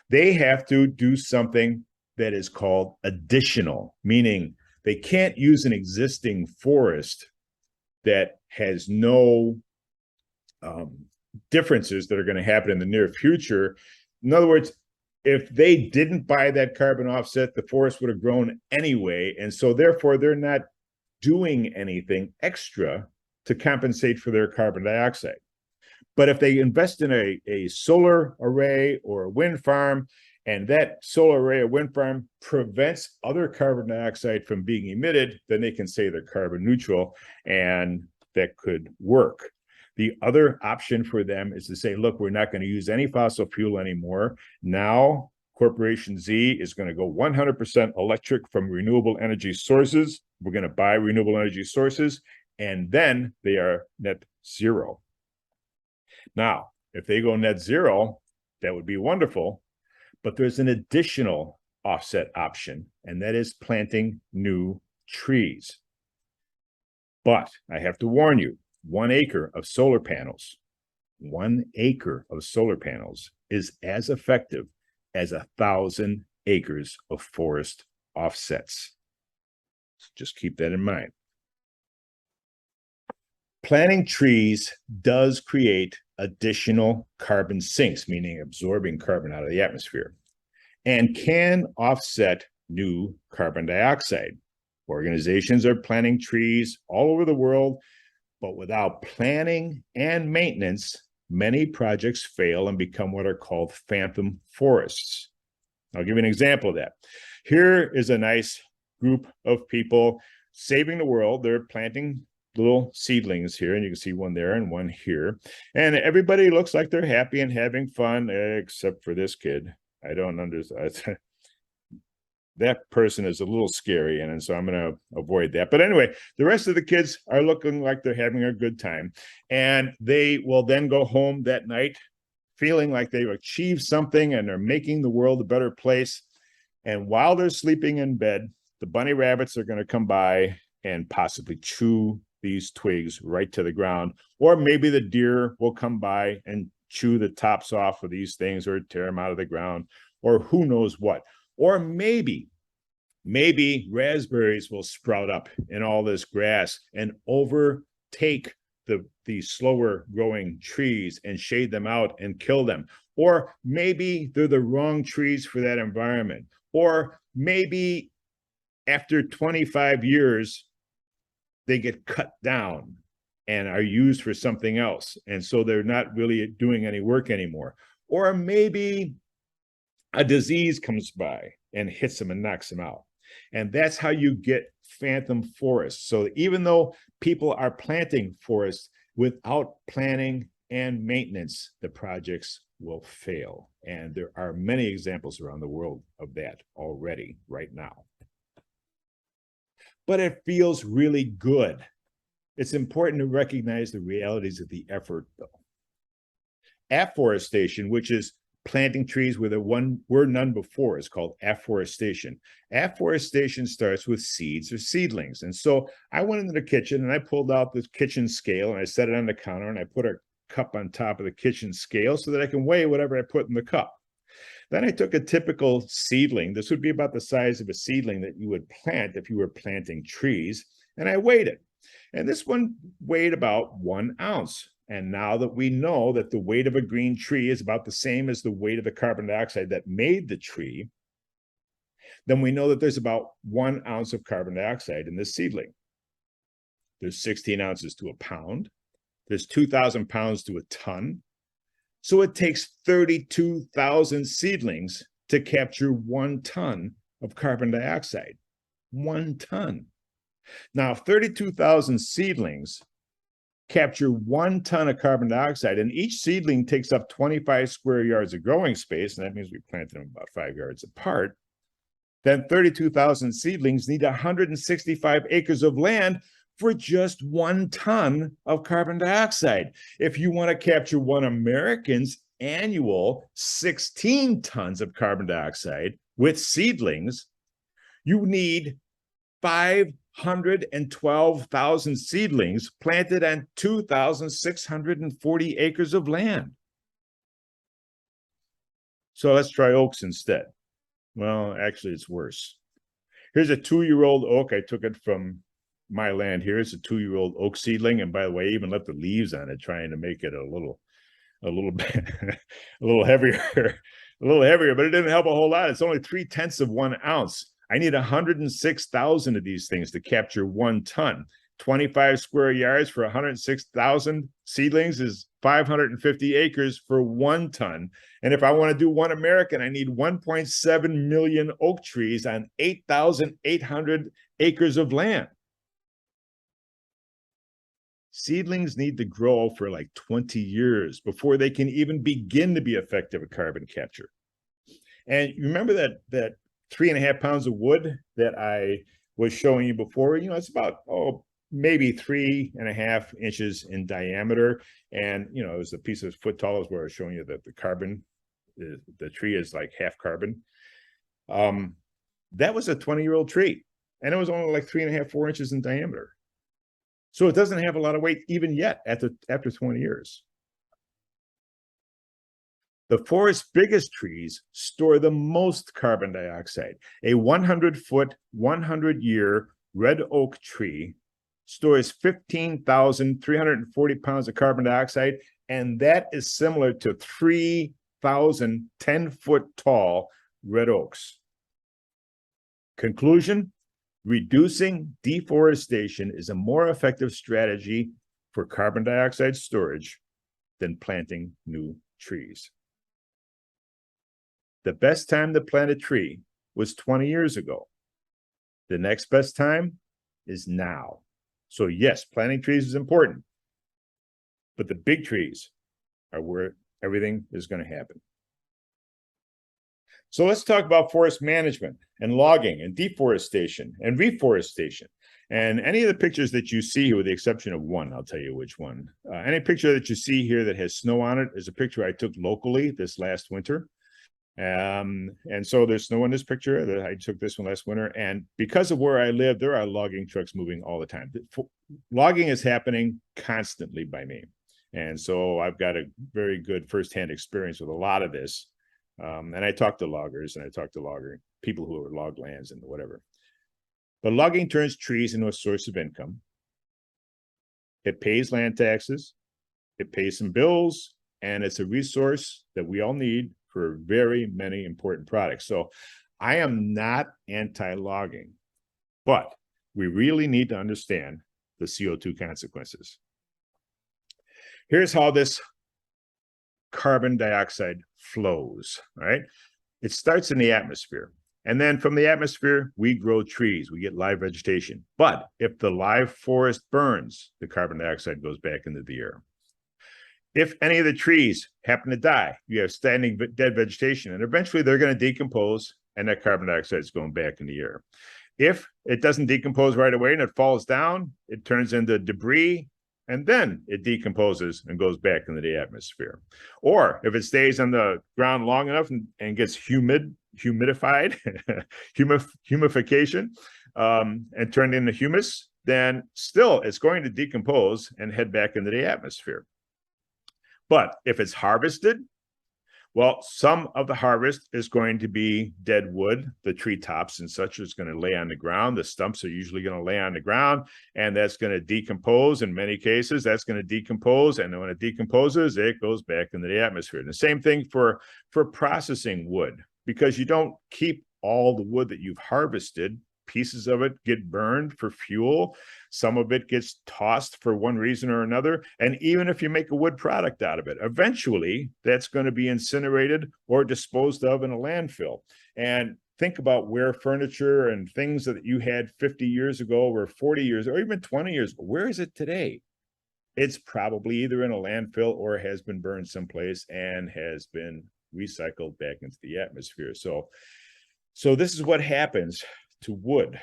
They have to do something that is called additional, meaning they can't use an existing forest that has no differences that are going to happen in the near future. In other words, if they didn't buy that carbon offset, the forest would have grown anyway. And so therefore, they're not doing anything extra to compensate for their carbon dioxide. But if they invest in a solar array or a wind farm, and that solar array or wind farm prevents other carbon dioxide from being emitted, then they can say they're carbon neutral, and that could work. The other option for them is to say, look, we're not going to use any fossil fuel anymore. Now, Corporation Z is going to go 100% electric from renewable energy sources. We're going to buy renewable energy sources, and then they are net zero. Now, if they go net zero, that would be wonderful, but there's an additional offset option, and that is planting new trees. But I have to warn you, 1 acre of solar panels, 1 acre of solar panels is as effective as 1,000 acres of forest offsets. Just keep that in mind. Planting trees does create additional carbon sinks, meaning absorbing carbon out of the atmosphere, and can offset new carbon dioxide. Organizations are planting trees all over the world, but without planning and maintenance, many projects fail and become what are called phantom forests. I'll give you an example of that. Here is a nice group of people saving the world. They're planting little seedlings here, and you can see one there and one here. And everybody looks like they're happy and having fun, except for this kid. I don't understand. That person is a little scary, and so I'm going to avoid that. But anyway, the rest of the kids are looking like they're having a good time. And they will then go home that night feeling like they've achieved something and they're making the world a better place. And while they're sleeping in bed, the bunny rabbits are going to come by and possibly chew these twigs right to the ground. Or maybe the deer will come by and chew the tops off of these things or tear them out of the ground, or who knows what. Or maybe raspberries will sprout up in all this grass and overtake the slower growing trees and shade them out and kill them. Or maybe they're the wrong trees for that environment. Or maybe after 25 years, they get cut down and are used for something else. And so they're not really doing any work anymore. Or maybe a disease comes by and hits them and knocks them out. And that's how you get phantom forests. So even though people are planting forests without planning and maintenance, the projects will fail. And there are many examples around the world of that already right now. But it feels really good. It's important to recognize the realities of the effort, though. Afforestation, which is planting trees where there were none before, is called afforestation. Afforestation starts with seeds or seedlings. And so I went into the kitchen and I pulled out the kitchen scale and I set it on the counter and I put a cup on top of the kitchen scale so that I can weigh whatever I put in the cup. Then I took a typical seedling. This would be about the size of a seedling that you would plant if you were planting trees. And I weighed it. And this one weighed about 1 ounce. And now that we know that the weight of a green tree is about the same as the weight of the carbon dioxide that made the tree, then we know that there's about 1 ounce of carbon dioxide in this seedling. There's 16 ounces to a pound. There's 2,000 pounds to a ton. So it takes 32,000 seedlings to capture 1 ton of carbon dioxide. 1 ton. Now, 32,000 seedlings capture 1 ton of carbon dioxide, and each seedling takes up 25 square yards of growing space, and that means we planted them about 5 yards apart. Then 32,000 seedlings need 165 acres of land for just 1 ton of carbon dioxide. If you want to capture 1 American's annual 16 tons of carbon dioxide with seedlings, you need 512,000 seedlings planted on 2,640 acres of land. So let's try oaks instead. Well, actually, it's worse. Here's a 2-year-old oak. I took it from my land here. It's a 2-year-old oak seedling. And by the way, I even left the leaves on it, trying to make it a little bit, a little heavier, but it didn't help a whole lot. It's only 0.3 of 1 ounce. I need 106,000 of these things to capture 1 ton. 25 square yards for 106,000 seedlings is 550 acres for 1 ton. And if I want to do 1 American, I need 1.7 million oak trees on 8,800 acres of land. Seedlings need to grow for like 20 years before they can even begin to be effective at carbon capture. And you remember that 3.5 pounds of wood that I was showing you before? You know, it's about, maybe 3.5 inches in diameter. And, you know, it was a piece of foot tall, is where I was showing you that the carbon, the tree is like half carbon. That was a 20-year-old tree. And it was only like 3.5, 4 inches in diameter. So it doesn't have a lot of weight even yet after 20 years. The forest's biggest trees store the most carbon dioxide. A 100-foot, 100-year red oak tree stores 15,340 pounds of carbon dioxide, and that is similar to 3,000 10-foot tall red oaks. Conclusion: Reducing deforestation is a more effective strategy for carbon dioxide storage than planting new trees. The best time to plant a tree was 20 years ago. The next best time is now. So yes, planting trees is important, but the big trees are where everything is going to happen. So let's talk about forest management and logging and deforestation and reforestation. And any of the pictures that you see here, with the exception of one, I'll tell you which one. Any picture that you see here that has snow on it is a picture I took locally this last winter. And so there's snow in this picture that I took this one last winter. And because of where I live, there are logging trucks moving all the time. Logging is happening constantly by me. And so I've got a very good firsthand experience with a lot of this. And I talk to loggers and I talk to people who are log lands and whatever. But logging turns trees into a source of income. It pays land taxes. It pays some bills. And it's a resource that we all need for very many important products. So I am not anti-logging, but we really need to understand the CO2 consequences. Here's how this carbon dioxide flows, right? It starts in the atmosphere. And then from the atmosphere, we grow trees, we get live vegetation. But if the live forest burns, the carbon dioxide goes back into the air. If any of the trees happen to die, you have standing dead vegetation, and eventually they're going to decompose, and that carbon dioxide is going back in the air. If it doesn't decompose right away and it falls down, it turns into debris, and then it decomposes and goes back into the atmosphere. Or if it stays on the ground long enough and gets humidified, humification, and turned into humus, then still it's going to decompose and head back into the atmosphere. But if it's harvested, well, some of the harvest is going to be dead wood. The tree tops and such is going to lay on the ground. The stumps are usually going to lay on the ground, and that's going to decompose. In many cases, that's going to decompose. And when it decomposes, it goes back into the atmosphere. And the same thing for processing wood, because you don't keep all the wood that you've harvested. Pieces of it get burned for fuel. Some of it gets tossed for one reason or another. And even if you make a wood product out of it, eventually that's going to be incinerated or disposed of in a landfill. And think about where furniture and things that you had 50 years ago or 40 years or even 20 years ago, where is it today? It's probably either in a landfill or has been burned someplace and has been recycled back into the atmosphere. So this is what happens to wood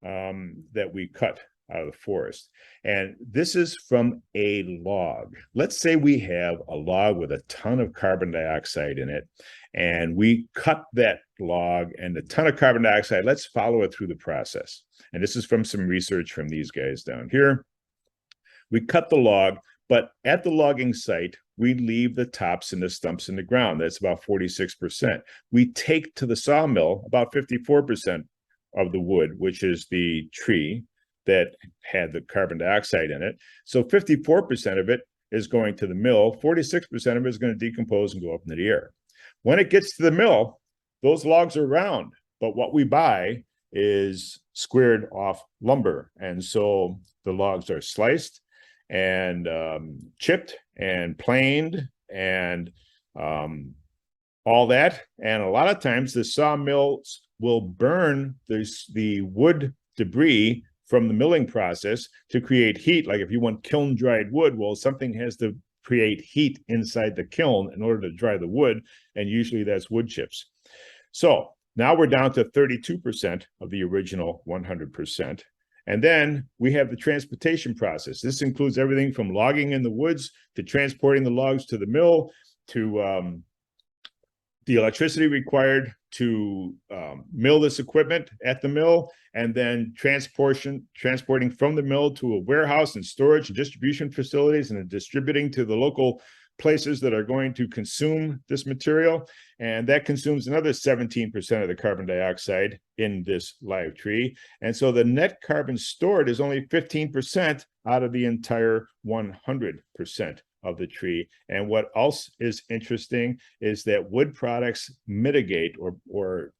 that we cut out of the forest. And this is from a log. Let's say we have a log with a ton of carbon dioxide in it, and we cut that log and the ton of carbon dioxide, let's follow it through the process. And this is from some research from these guys down here. We cut the log, but at the logging site, we leave the tops and the stumps in the ground. That's about 46%. We take to the sawmill about 54% of the wood, which is the tree that had the carbon dioxide in it. So 54% of it is going to the mill. 46% of it is going to decompose and go up into the air. When it gets to the mill, those logs are round, but what we buy is squared off lumber. And so the logs are sliced and chipped and planed and all that. And a lot of times the sawmills will burn the wood debris from the milling process to create heat. Like if you want kiln dried wood, well, something has to create heat inside the kiln in order to dry the wood, and usually that's wood chips. So now we're down to 32% of the original 100%. And then we have the transportation process. This includes everything from logging in the woods to transporting the logs to the mill to the electricity required to mill this equipment at the mill, and then transporting from the mill to a warehouse and storage and distribution facilities, and then distributing to the local places that are going to consume this material. And that consumes another 17% of the carbon dioxide in this live tree. And so the net carbon stored is only 15% out of the entire 100% of the tree. And what else is interesting is that wood products mitigate or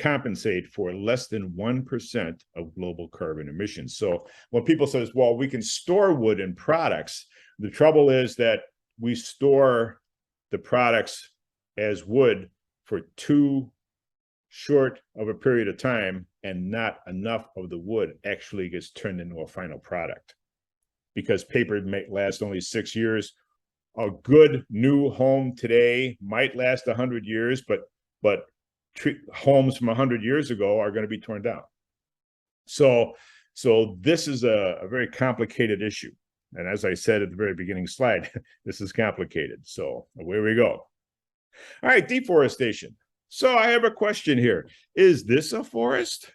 compensate for less than 1% of global carbon emissions. So when people says, well, we can store wood in products, the trouble is that we store the products as wood for too short of a period of time, and not enough of the wood actually gets turned into a final product. Because paper may last only 6 years. A good new home today might last 100 years, but homes from 100 years ago are going to be torn down. So this is a very complicated issue. And as I said at the very beginning slide, this is complicated. So away we go. All right, deforestation. So I have a question here. Is this a forest?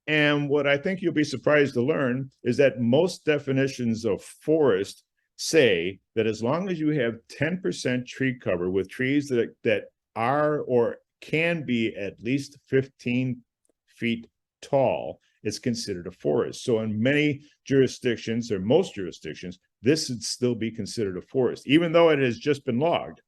And what I think you'll be surprised to learn is that most definitions of forest say that as long as you have 10% tree cover with trees that are or can be at least 15 feet tall, it's considered a forest. So in many jurisdictions, or most jurisdictions, this would still be considered a forest, even though it has just been logged.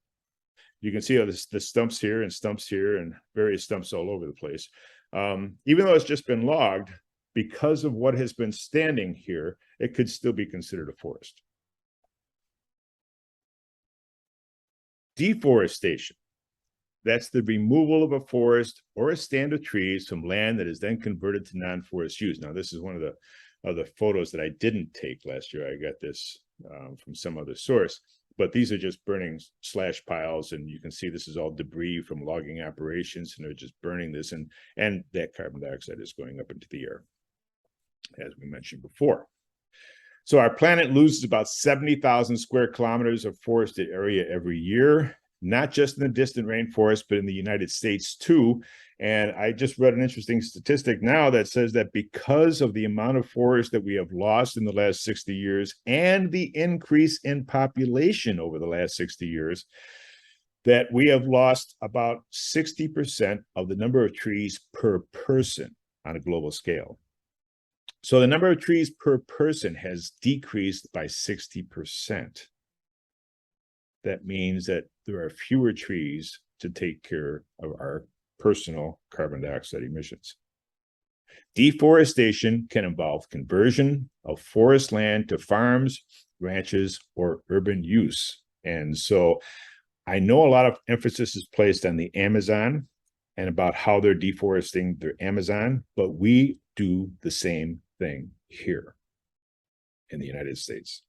You can see how the stumps here and various stumps all over the place. Even though it's just been logged, because of what has been standing here, it could still be considered a forest. Deforestation. That's the removal of a forest or a stand of trees from land that is then converted to non-forest use. Now, this is one of the photos that I didn't take last year. I got this from some other source, but these are just burning slash piles, and you can see this is all debris from logging operations, and they're just burning this, and that carbon dioxide is going up into the air, as we mentioned before. So our planet loses about 70,000 square kilometers of forested area every year, not just in the distant rainforest, but in the United States too. And I just read an interesting statistic now that says that because of the amount of forest that we have lost in the last 60 years and the increase in population over the last 60 years, that we have lost about 60% of the number of trees per person on a global scale. So the number of trees per person has decreased by 60%. That means that there are fewer trees to take care of our personal carbon dioxide emissions. Deforestation can involve conversion of forest land to farms, ranches, or urban use. And so I know a lot of emphasis is placed on the Amazon and about how they're deforesting their Amazon, but we do the same thing here in the United States.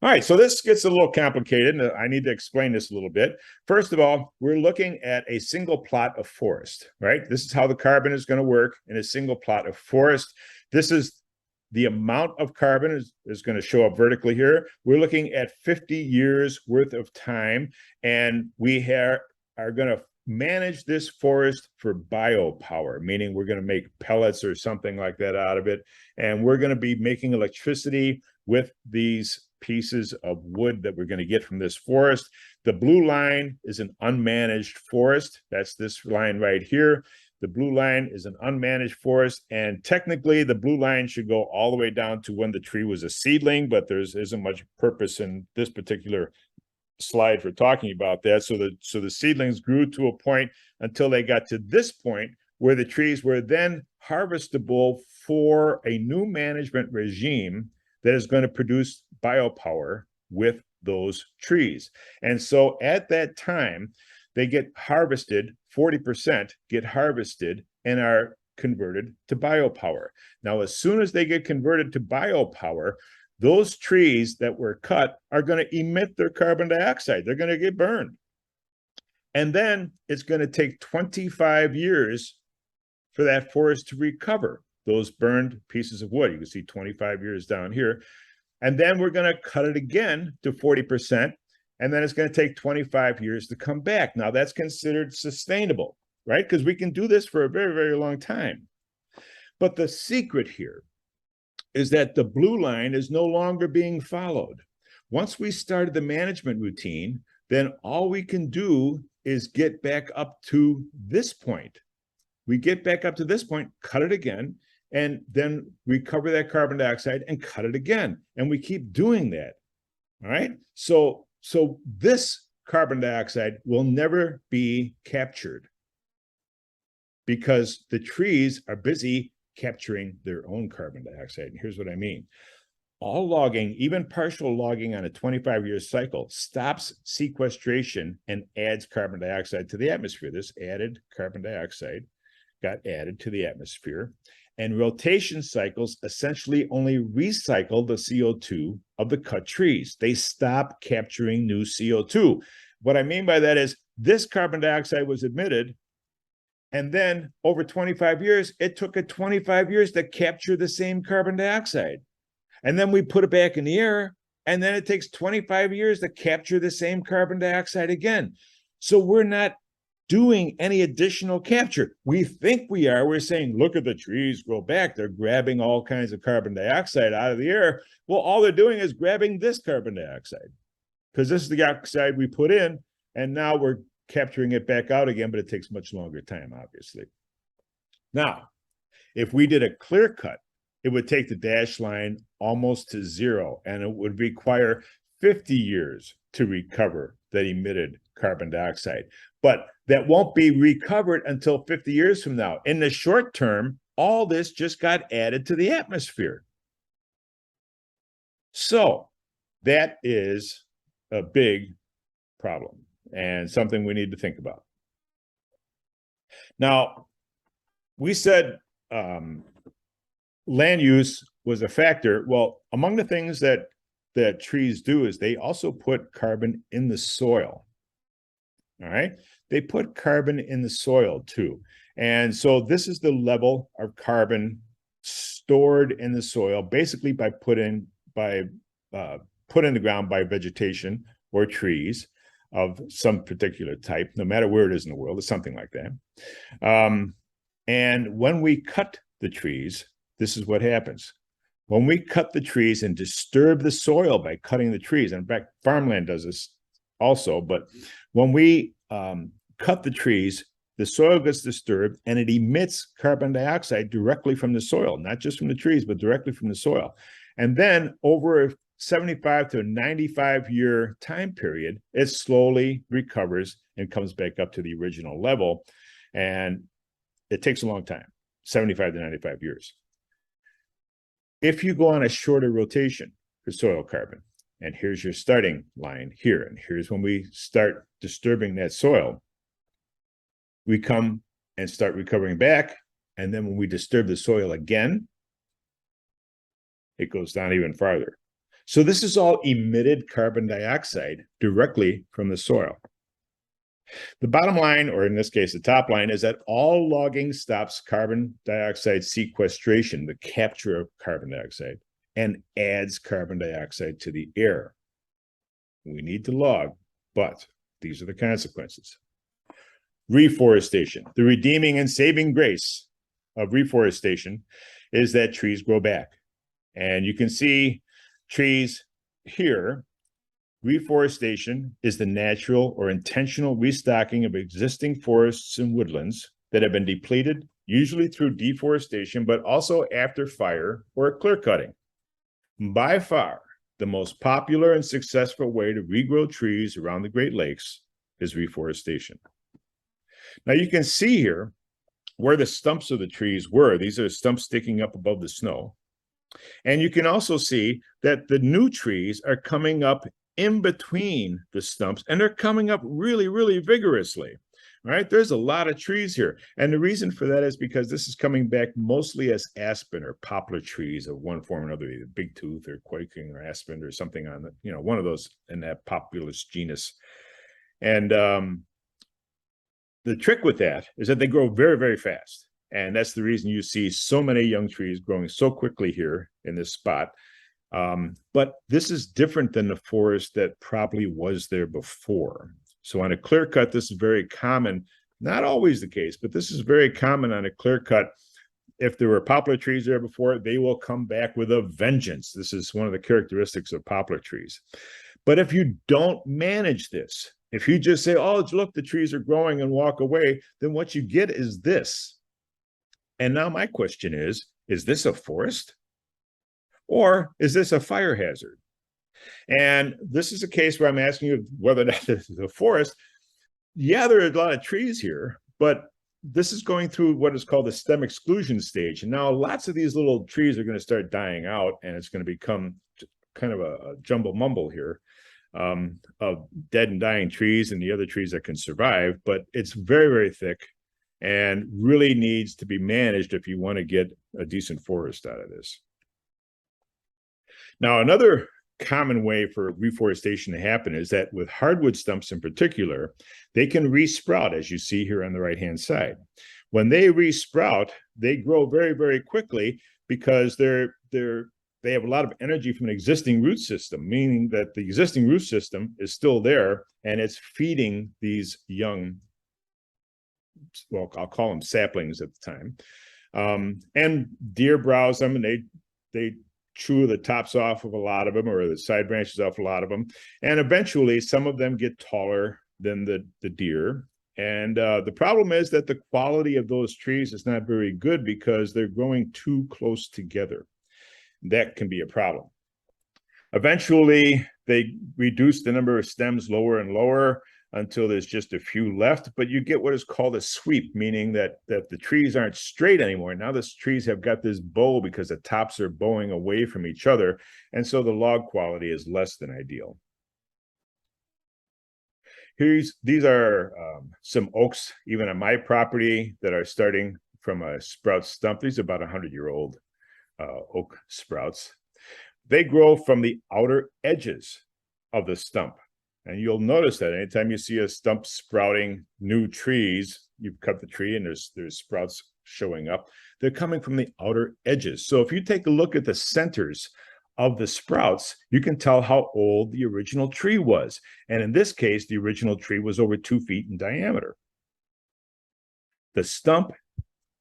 All right, so this gets a little complicated, and I need to explain this a little bit. First of all, we're looking at a single plot of forest, right? This is how the carbon is going to work in a single plot of forest. This is the amount of carbon is going to show up vertically here. We're looking at 50 years worth of time, and we are going to manage this forest for biopower, meaning we're going to make pellets or something like that out of it, and we're going to be making electricity with these pieces of wood that we're going to get from this forest. The blue line is an unmanaged forest. That's this line right here. The blue line is an unmanaged forest, and technically the blue line should go all the way down to when the tree was a seedling, but there isn't much purpose in this particular slide for talking about that. So the seedlings grew to a point until they got to this point where the trees were then harvestable for a new management regime that is going to produce biopower with those trees. And so at that time, they get harvested, 40% get harvested and are converted to biopower. Now, as soon as they get converted to biopower, those trees that were cut are going to emit their carbon dioxide. They're going to get burned. And then it's going to take 25 years for that forest to recover those burned pieces of wood. You can see 25 years down here. And then we're going to cut it again to 40%. And then it's going to take 25 years to come back. Now, that's considered sustainable, right? Because we can do this for a very, very long time. But the secret here is that the blue line is no longer being followed. Once we started the management routine, then all we can do is get back up to this point. We get back up to this point, cut it again, and then recover that carbon dioxide and cut it again. And we keep doing that, all right? So this carbon dioxide will never be captured. because the trees are busy capturing their own carbon dioxide. And here's what I mean. All logging, even partial logging on a 25-year cycle, stops sequestration and adds carbon dioxide to the atmosphere. This added carbon dioxide got added to the atmosphere. And rotation cycles essentially only recycle the CO2 of the cut trees. They stop capturing new CO2. What I mean by that is this carbon dioxide was emitted, and then over 25 years, it took it 25 years to capture the same carbon dioxide. And then we put it back in the air, and then it takes 25 years to capture the same carbon dioxide again. So we're not doing any additional capture. We think we are. We're saying, look at the trees grow back. They're grabbing all kinds of carbon dioxide out of the air. Well, all they're doing is grabbing this carbon dioxide, because this is the oxide we put in, and now we're capturing it back out again, but it takes much longer time, obviously. Now, if we did a clear cut, it would take the dash line almost to zero, and it would require 50 years to recover that emitted carbon dioxide. But that won't be recovered until 50 years from now. In the short term, all this just got added to the atmosphere. So that is a big problem and something we need to think about. Now, we said land use was a factor. Well, among the things that trees do is they also put carbon in the soil. All right. They put carbon in the soil too. And so this is the level of carbon stored in the soil, basically by put in the ground by vegetation or trees of some particular type, no matter where it is in the world, it's something like that. And when we cut the trees, this is what happens. When we cut the trees and disturb the soil by cutting the trees, and in fact, farmland does this also, but when we cut the trees, the soil gets disturbed and it emits carbon dioxide directly from the soil, not just from the trees, but directly from the soil. And then over a 75 to 95-year time period, it slowly recovers and comes back up to the original level. And it takes a long time, 75 to 95 years. If you go on a shorter rotation for soil carbon, and here's your starting line here, and here's when we start disturbing that soil, we come and start recovering back. And then when we disturb the soil again, it goes down even farther. So this is all emitted carbon dioxide directly from the soil. The bottom line, or in this case, the top line, is that all logging stops carbon dioxide sequestration, the capture of carbon dioxide, and adds carbon dioxide to the air. We need to log, but these are the consequences. Reforestation. The redeeming and saving grace of reforestation is that trees grow back. And you can see trees here. Reforestation is the natural or intentional restocking of existing forests and woodlands that have been depleted, usually through deforestation, but also after fire or clear cutting. By far, the most popular and successful way to regrow trees around the Great Lakes is reforestation. Now you can see here where the stumps of the trees were. These are stumps sticking up above the snow. And you can also see that the new trees are coming up in between the stumps, and they're coming up really, really vigorously. Right? There's a lot of trees here. And the reason for that is because this is coming back mostly as aspen or poplar trees of one form or another, either big tooth or quaking or aspen or something on the, one of those in that populus genus. And the trick with that is that they grow very, very fast. And that's the reason you see so many young trees growing so quickly here in this spot. But this is different than the forest that probably was there before. So on a clear cut, this is very common, not always the case, but this is very common on a clear cut. If there were poplar trees there before, they will come back with a vengeance. This is one of the characteristics of poplar trees. But if you don't manage this, if you just say, oh, look, the trees are growing and walk away, then what you get is this. And now my question is this a forest? Or is this a fire hazard? And this is a case where I'm asking you whether that is a forest. Yeah, there are a lot of trees here, but this is going through what is called the stem exclusion stage. And now lots of these little trees are going to start dying out, and it's going to become kind of a jumble mumble here of dead and dying trees and the other trees that can survive. But it's very, very thick and really needs to be managed if you want to get a decent forest out of this. Now, another common way for reforestation to happen is that with hardwood stumps in particular, they can resprout, as you see here on the right-hand side. When they resprout, they grow very, very quickly because they have a lot of energy from an existing root system, meaning that the existing root system is still there and it's feeding these young, well, I'll call them saplings at the time. And deer browse them, and they chew the tops off of a lot of them, or the side branches off a lot of them. And eventually some of them get taller than the deer. And the problem is that the quality of those trees is not very good because they're growing too close together. That can be a problem. Eventually, they reduce the number of stems lower and lower until there's just a few left, but you get what is called a sweep, meaning that the trees aren't straight anymore. Now the trees have got this bow because the tops are bowing away from each other, and so the log quality is less than ideal. These are some oaks, even on my property, that are starting from a sprout stump. These are about 100-year-old oak sprouts. They grow from the outer edges of the stump. And you'll notice that anytime you see a stump sprouting new trees, you've cut the tree and there's sprouts showing up. They're coming from the outer edges. So if you take a look at the centers of the sprouts, you can tell how old the original tree was. And in this case, the original tree was over 2 feet in diameter. The stump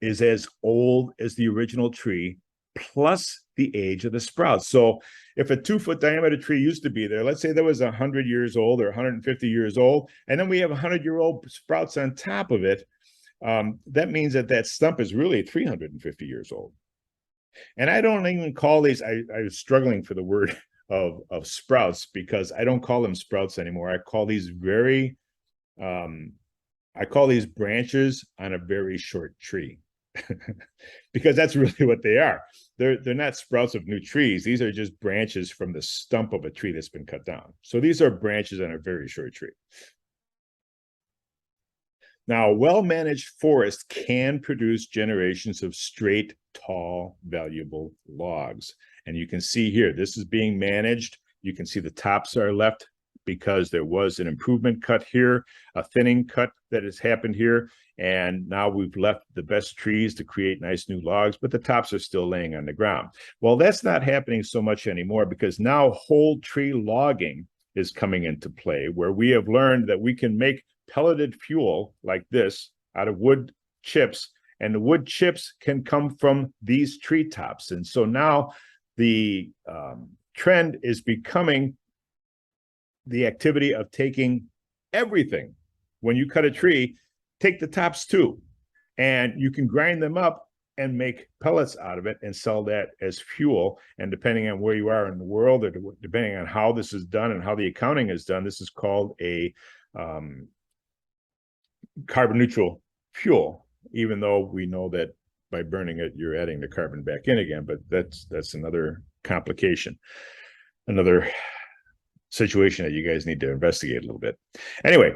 is as old as the original tree, plus the age of the sprouts. So if a 2-foot diameter tree used to be there, let's say that was 100 years old or 150 years old, and then we have 100-year-old sprouts on top of it, that means that stump is really 350 years old. And I don't even call these, I was struggling for the word of sprouts, because I don't call them sprouts anymore. I call these branches on a very short tree. Because that's really what they are. They're not sprouts of new trees. These are just branches from the stump of a tree that's been cut down. So these are branches on a very short tree. Now, a well-managed forest can produce generations of straight, tall, valuable logs. And you can see here, this is being managed. You can see the tops are left because there was an improvement cut here, a thinning cut that has happened here. And now we've left the best trees to create nice new logs, but the tops are still laying on the ground. Well, that's not happening so much anymore, because now whole tree logging is coming into play, where we have learned that we can make pelleted fuel like this out of wood chips, and the wood chips can come from these tree tops. And so now the trend is becoming the activity of taking everything. When you cut a tree, take the tops too, and you can grind them up and make pellets out of it and sell that as fuel. And depending on where you are in the world, or depending on how this is done and how the accounting is done, this is called a carbon neutral fuel, even though we know that by burning it, you're adding the carbon back in again. But that's another complication, another situation that you guys need to investigate a little bit. Anyway,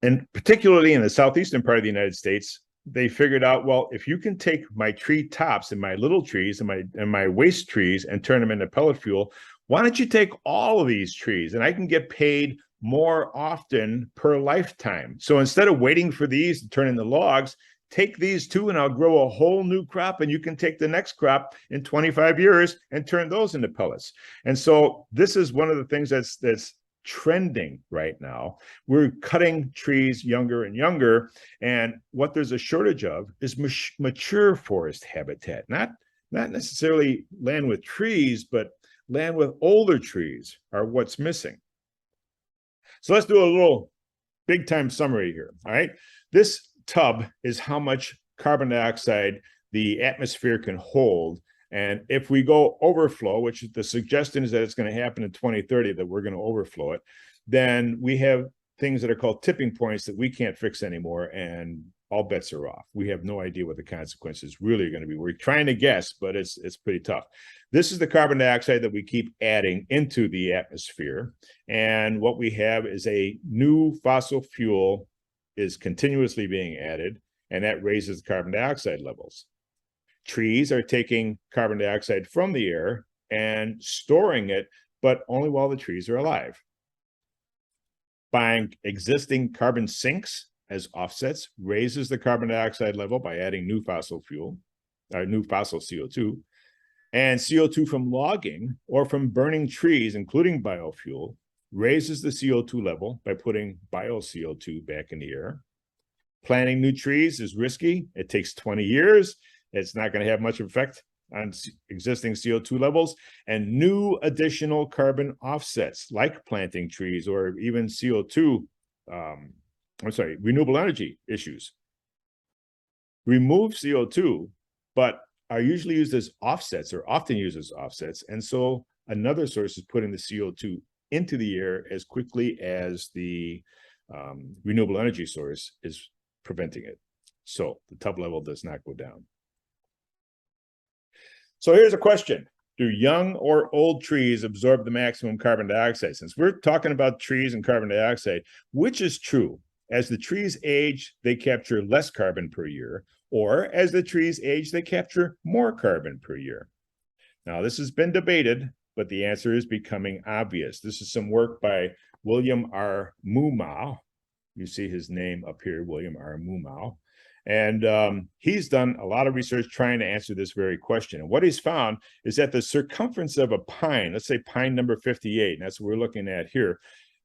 and particularly in the southeastern part of the United States, they figured out, well, if you can take my tree tops and my little trees and my waste trees and turn them into pellet fuel, why don't you take all of these trees and I can get paid more often per lifetime. So instead of waiting for these to turn into logs, take these two and I'll grow a whole new crop, and you can take the next crop in 25 years and turn those into pellets. And so this is one of the things that's trending right now. We're cutting trees younger and younger, and what there's a shortage of is mature forest habitat, not necessarily land with trees, but land with older trees are what's missing. So let's do a little big time summary here. All right, this tub is how much carbon dioxide the atmosphere can hold. And if we go overflow, which the suggestion is that it's going to happen in 2030, that we're going to overflow it, then we have things that are called tipping points that we can't fix anymore, and all bets are off. We have no idea what the consequences really are going to be. We're trying to guess, but it's pretty tough. This is the carbon dioxide that we keep adding into the atmosphere. And what we have is a new fossil fuel is continuously being added, and that raises the carbon dioxide levels. Trees are taking carbon dioxide from the air and storing it, but only while the trees are alive. Buying existing carbon sinks as offsets raises the carbon dioxide level by adding new fossil fuel, new fossil CO2. And CO2 from logging or from burning trees, including biofuel, raises the CO2 level by putting bio-CO2 back in the air. Planting new trees is risky. It takes 20 years. It's not going to have much effect on existing CO2 levels, and new additional carbon offsets like planting trees or even CO2, renewable energy issues remove CO2, but are usually used as offsets or often used as offsets. And so another source is putting the CO2 into the air as quickly as the renewable energy source is preventing it. So the tub level does not go down. So here's a question. Do young or old trees absorb the maximum carbon dioxide? Since we're talking about trees and carbon dioxide, which is true? As the trees age, they capture less carbon per year, or as the trees age, they capture more carbon per year. Now, this has been debated, but the answer is becoming obvious. This is some work by William R. Mumau. You see his name up here, William R. Mumau. And he's done a lot of research trying to answer this very question. And what he's found is that the circumference of a pine, let's say pine number 58, and that's what we're looking at here,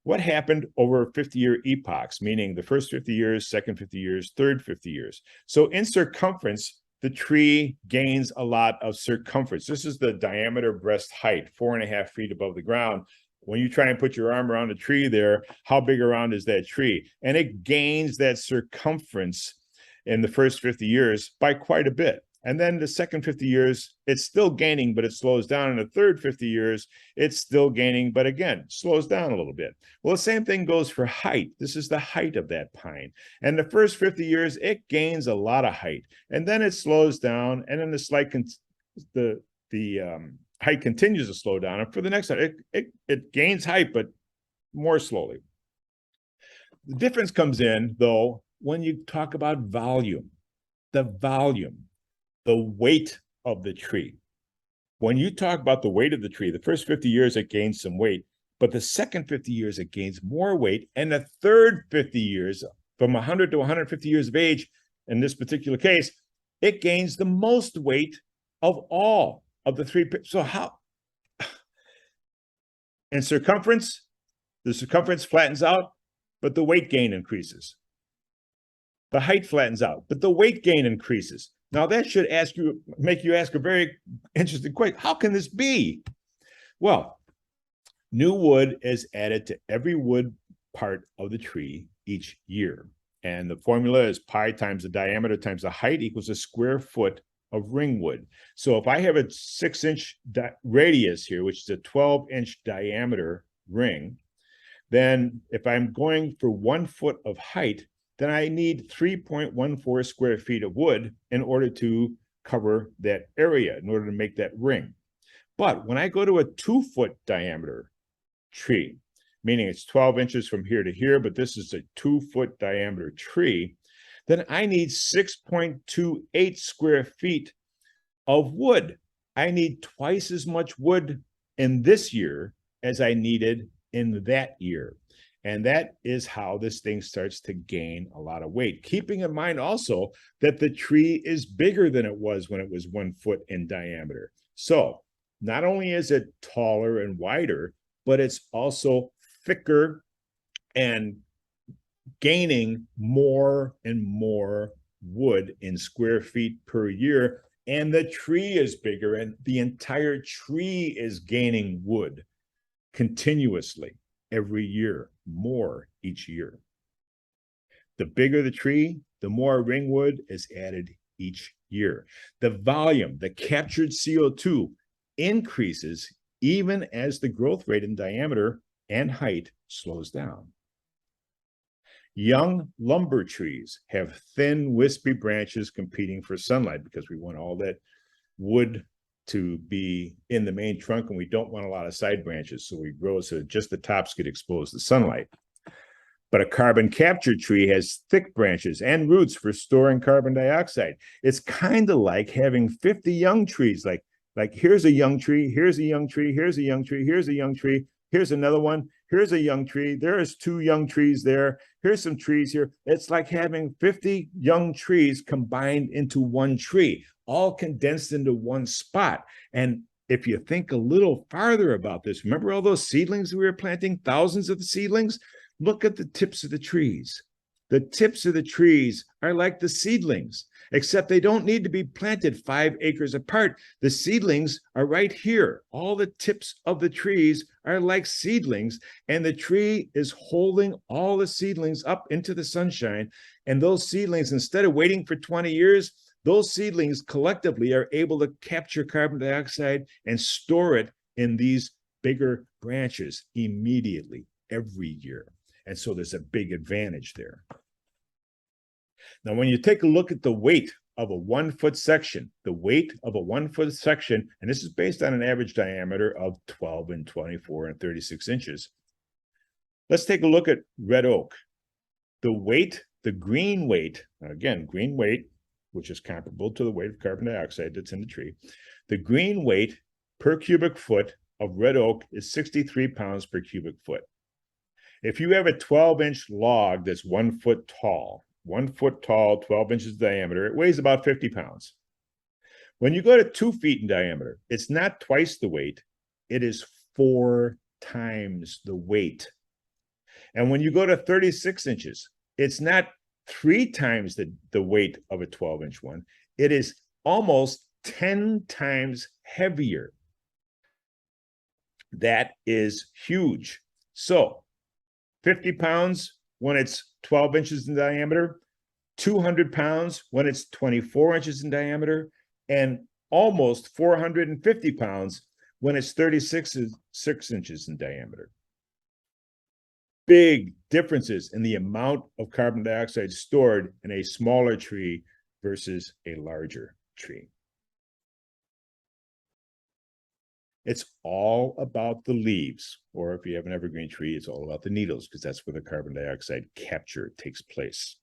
what happened over 50-year epochs, meaning the first 50 years, second 50 years, third 50 years. So in circumference, the tree gains a lot of circumference. This is the diameter breast height, 4.5 feet above the ground. When you try and put your arm around a tree there, how big around is that tree? And it gains that circumference in the first 50 years by quite a bit. And then the second 50 years, it's still gaining, but it slows down. In the third 50 years, it's still gaining, but again, slows down a little bit. Well, the same thing goes for height. This is the height of that pine. And the first 50 years, it gains a lot of height. And then it slows down, and then the height continues to slow down. And for the next one, it gains height, but more slowly. The difference comes in, though, when you talk about volume, the weight of the tree. When you talk about the weight of the tree, the first 50 years, it gains some weight, but the second 50 years, it gains more weight. And the third 50 years, from 100 to 150 years of age, in this particular case, it gains the most weight of all of the three. So how? In circumference, the circumference flattens out, but the weight gain increases. The height flattens out, but the weight gain increases. Now that should make you ask a very interesting question. How can this be? Well, new wood is added to every wood part of the tree each year. And the formula is pi times the diameter times the height equals a square foot of ringwood. So if I have a 6-inch radius here, which is a 12-inch diameter ring, then if I'm going for 1 foot of height, then I need 3.14 square feet of wood in order to cover that area, in order to make that ring. But when I go to a 2-foot diameter tree, meaning it's 12 inches from here to here, but this is a 2-foot diameter tree, then I need 6.28 square feet of wood. I need twice as much wood in this year as I needed in that year. And that is how this thing starts to gain a lot of weight. Keeping in mind also that the tree is bigger than it was when it was 1 foot in diameter. So not only is it taller and wider, but it's also thicker and gaining more and more wood in square feet per year. And the tree is bigger, and the entire tree is gaining wood continuously every year, more each year. The bigger the tree, the more ringwood is added each year. The volume, the captured CO2 increases even as the growth rate in diameter and height slows down. Young lumber trees have thin, wispy branches competing for sunlight because we want all that wood to be in the main trunk, and we don't want a lot of side branches. So we grow so just the tops get exposed to sunlight. But a carbon capture tree has thick branches and roots for storing carbon dioxide. It's kind of like having 50 young trees, like here's a young tree, here's a young tree, here's a young tree, here's a young tree, here's another one, here's a young tree, there's 2 young trees there, here's some trees here. It's like having 50 young trees combined into one tree, all condensed into one spot. And if you think a little farther about this, remember all those seedlings we were planting, thousands of seedlings? Look at the tips of the trees. The tips of the trees are like the seedlings, except they don't need to be planted 5 acres apart. The seedlings are right here. All the tips of the trees are like seedlings, and the tree is holding all the seedlings up into the sunshine. And those seedlings, instead of waiting for 20 years, those seedlings collectively are able to capture carbon dioxide and store it in these bigger branches immediately every year. And so there's a big advantage there. Now, when you take a look at the weight of a 1-foot section, the weight of a 1-foot section, and this is based on an average diameter of 12 and 24 and 36 inches. Let's take a look at red oak. The weight, the green weight, again, green weight, which is comparable to the weight of carbon dioxide that's in the tree. The green weight per cubic foot of red oak is 63 pounds per cubic foot. If you have a 12-inch log that's 1 foot tall, 12 inches diameter, it weighs about 50 pounds. When you go to 2 feet in diameter, it's not twice the weight, it is 4 times the weight. And when you go to 36 inches, it's not 3 times the weight of a 12-inch one, it is almost 10 times heavier. That is huge. So 50 pounds when it's 12 inches in diameter, 200 pounds when it's 24 inches in diameter, and almost 450 pounds when it's 36 inches in diameter. Big differences in the amount of carbon dioxide stored in a smaller tree versus a larger tree. It's all about the leaves, or if you have an evergreen tree, it's all about the needles, because that's where the carbon dioxide capture takes place.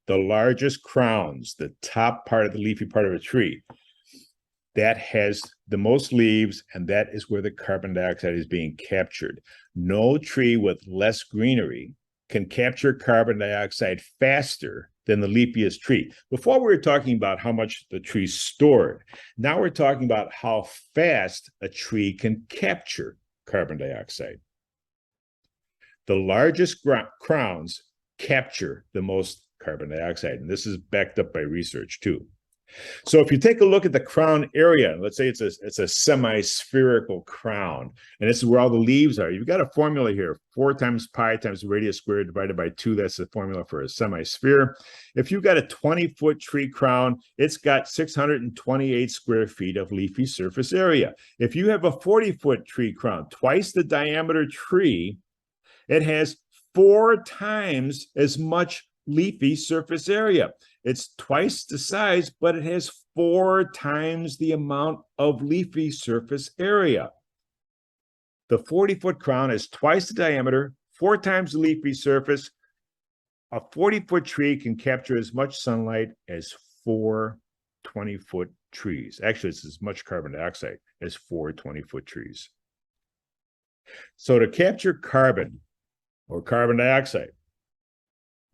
The largest crowns, the top part of the leafy part of a tree, that has the most leaves, and that is where the carbon dioxide is being captured. No tree with less greenery can capture carbon dioxide faster than the leafiest tree. Before we were talking about how much the tree stored. Now we're talking about how fast a tree can capture carbon dioxide. The largest crowns capture the most carbon dioxide, and this is backed up by research too. So if you take a look at the crown area, let's say it's a semi-spherical crown, and this is where all the leaves are. You've got a formula here, 4 times pi times the radius squared divided by 2. That's the formula for a semi-sphere. If you've got a 20-foot tree crown, it's got 628 square feet of leafy surface area. If you have a 40-foot tree crown, twice the diameter tree, it has 4 times as much leafy surface area. It's twice the size, but it has 4 times the amount of leafy surface area. The 40-foot crown is twice the diameter, 4 times the leafy surface. A 40-foot tree can capture as much sunlight as 4 20-foot trees. Actually, it's as much carbon dioxide as 4 20-foot trees. So to capture carbon or carbon dioxide,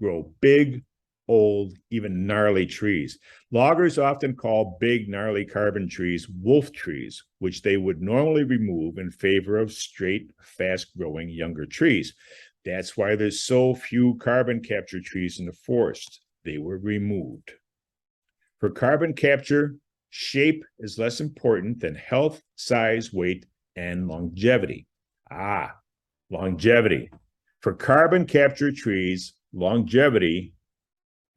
grow big, old, even gnarly trees. Loggers often call big, gnarly carbon trees wolf trees, which they would normally remove in favor of straight, fast-growing younger trees. That's why there's so few carbon capture trees in the forest. They were removed. For carbon capture, shape is less important than health, size, weight, and longevity. Longevity. For carbon capture trees, longevity,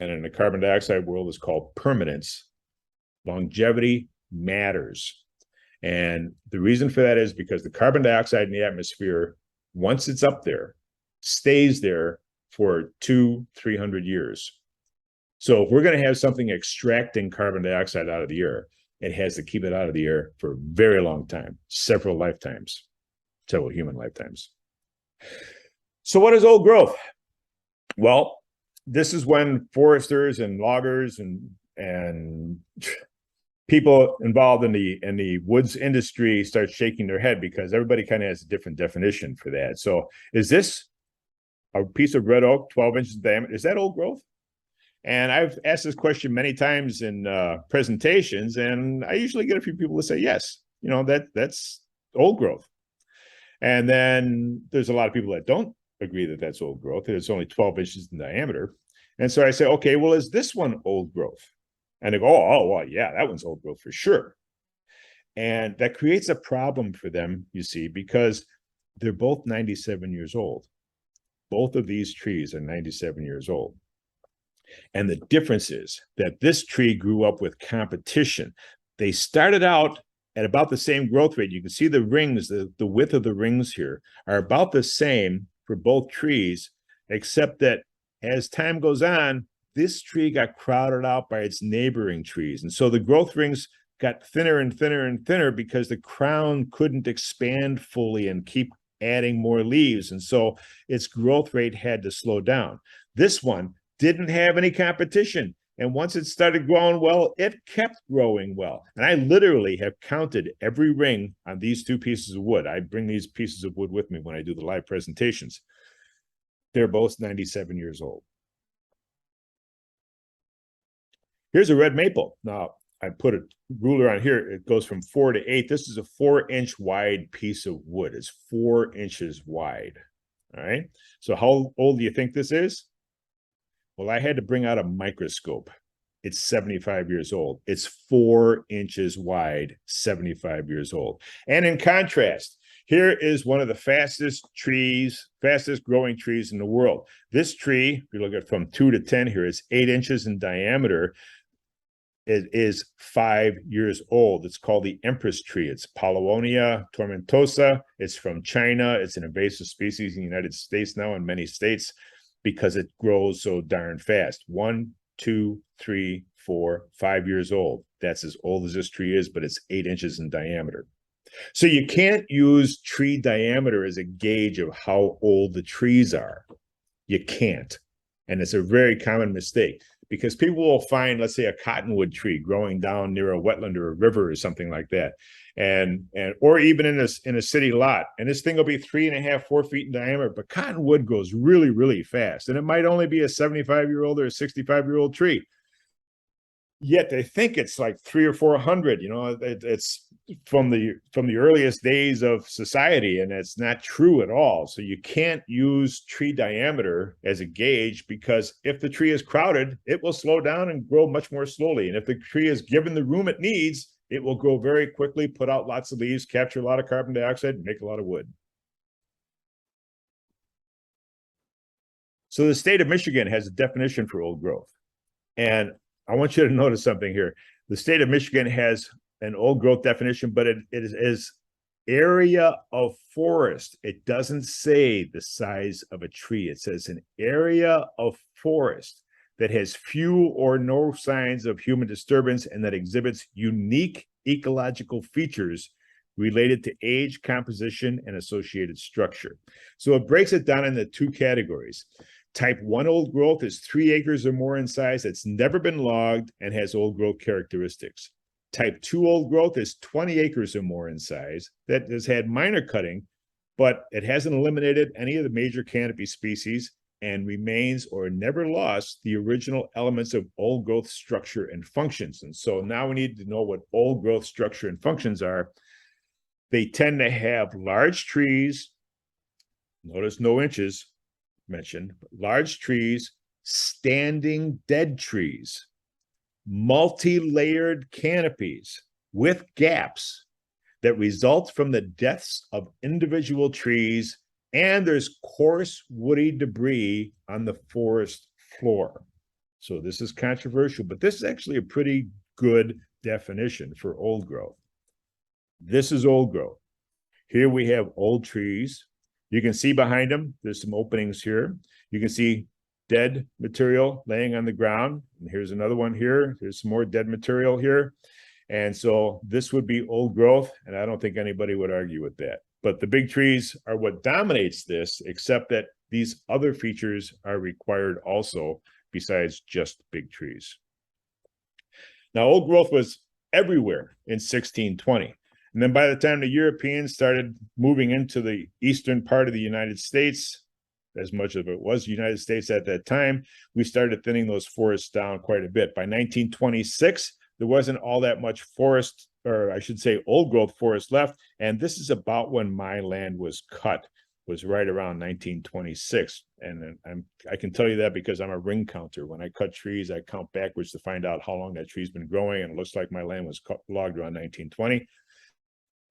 and in the carbon dioxide world is called permanence, longevity matters. And the reason for that is because the carbon dioxide in the atmosphere, once it's up there, stays there for 200-300 years. So if we're going to have something extracting carbon dioxide out of the air, it has to keep it out of the air for a very long time, several lifetimes, several human lifetimes. So what is old growth? Well, this is when foresters and loggers and people involved in the woods industry start shaking their head, because everybody kind of has a different definition for that. So is this a piece of red oak 12 inches in diameter? Is that old growth? And I've asked this question many times in presentations, and I usually get a few people to say yes. You know, that's old growth. And then there's a lot of people that don't agree that that's old growth. It's only 12 inches in diameter. And so I say, okay, well, is this one old growth? And they go, oh, well, yeah, that one's old growth for sure. And that creates a problem for them, you see, because they're both 97 years old. Both of these trees are 97 years old. And the difference is that this tree grew up with competition. They started out at about the same growth rate. You can see the rings, the width of the rings here are about the same for both trees, except that as time goes on, this tree got crowded out by its neighboring trees. And so the growth rings got thinner and thinner and thinner because the crown couldn't expand fully and keep adding more leaves. And so its growth rate had to slow down. This one didn't have any competition. And once it started growing well, it kept growing well. And I literally have counted every ring on these two pieces of wood. I bring these pieces of wood with me when I do the live presentations. They're both 97 years old. Here's a red maple. Now, I put a ruler on here. It goes from 4 to 8. This is a 4-inch wide piece of wood. It's 4 inches wide. All right. So how old do you think this is? Well, I had to bring out a microscope. It's 75 years old. It's 4 inches wide, 75 years old. And in contrast, here is one of the fastest growing trees in the world. This tree, if you look at from 2 to 10 here, is 8 inches in diameter. It is 5 years old. It's called the Empress tree. It's Paulownia tomentosa. It's from China. It's an invasive species in the United States now, in many states, because it grows so darn fast. 1, 2, 3, 4, 5 years old. That's as old as this tree is, but it's 8 inches in diameter. So you can't use tree diameter as a gauge of how old the trees are. You can't. And it's a very common mistake, because people will find, let's say, a cottonwood tree growing down near a wetland or a river or something like that, or even in a city lot, and this thing will be 3.5, 4 feet in diameter, but cottonwood grows really, really fast, and it might only be a 75-year-old or a 65-year-old tree. Yet they think it's like 300 or 400. You know, it's from the earliest days of society, and it's not true at all. So you can't use tree diameter as a gauge, because if the tree is crowded, it will slow down and grow much more slowly. And if the tree is given the room it needs, it will grow very quickly, put out lots of leaves, capture a lot of carbon dioxide, and make a lot of wood. So the state of Michigan has a definition for old growth. And I want you to notice something here. The state of Michigan has an old growth definition, but it is area of forest. It doesn't say the size of a tree. It says an area of forest that has few or no signs of human disturbance and that exhibits unique ecological features related to age, composition, and associated structure. So it breaks it down into 2 categories. Type 1 old growth is 3 acres or more in size, that's never been logged and has old growth characteristics. Type 2 old growth is 20 acres or more in size, that has had minor cutting, but it hasn't eliminated any of the major canopy species and remains or never lost the original elements of old growth structure and functions. And so now we need to know what old growth structure and functions are. They tend to have large trees, notice no inches mentioned, large trees, standing dead trees, multi-layered canopies with gaps that result from the deaths of individual trees, and there's coarse woody debris on the forest floor. So this is controversial, but this is actually a pretty good definition for old growth. This is old growth. Here we have old trees You can see behind them, there's some openings here. You can see dead material laying on the ground. And here's another one here. There's some more dead material here. And so this would be old growth, and I don't think anybody would argue with that. But the big trees are what dominates this, except that these other features are required also, besides just big trees. Now, old growth was everywhere in 1620. And then by the time the Europeans started moving into the eastern part of the United States, as much of it was the United States at that time, we started thinning those forests down quite a bit. By 1926, there wasn't all that much forest, or I should say old growth forest left. And this is about when my land was cut, was right around 1926. And I can tell you that because I'm a ring counter. When I cut trees, I count backwards to find out how long that tree's been growing. And it looks like my land was logged around 1920.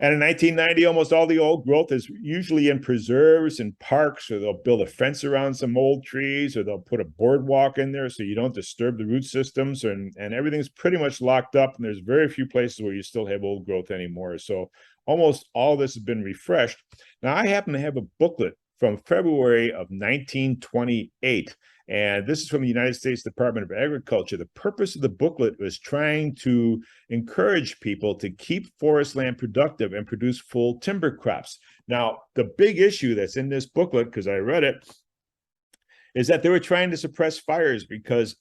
And in 1990, almost all the old growth is usually in preserves and parks, or they'll build a fence around some old trees, or they'll put a boardwalk in there so you don't disturb the root systems, and everything's pretty much locked up, and there's very few places where you still have old growth anymore. So almost all this has been refreshed. Now, I happen to have a booklet from February of 1928. And this is from the United States Department of Agriculture. The purpose of the booklet was trying to encourage people to keep forest land productive and produce full timber crops. Now, the big issue that's in this booklet, because I read it, is that they were trying to suppress fires because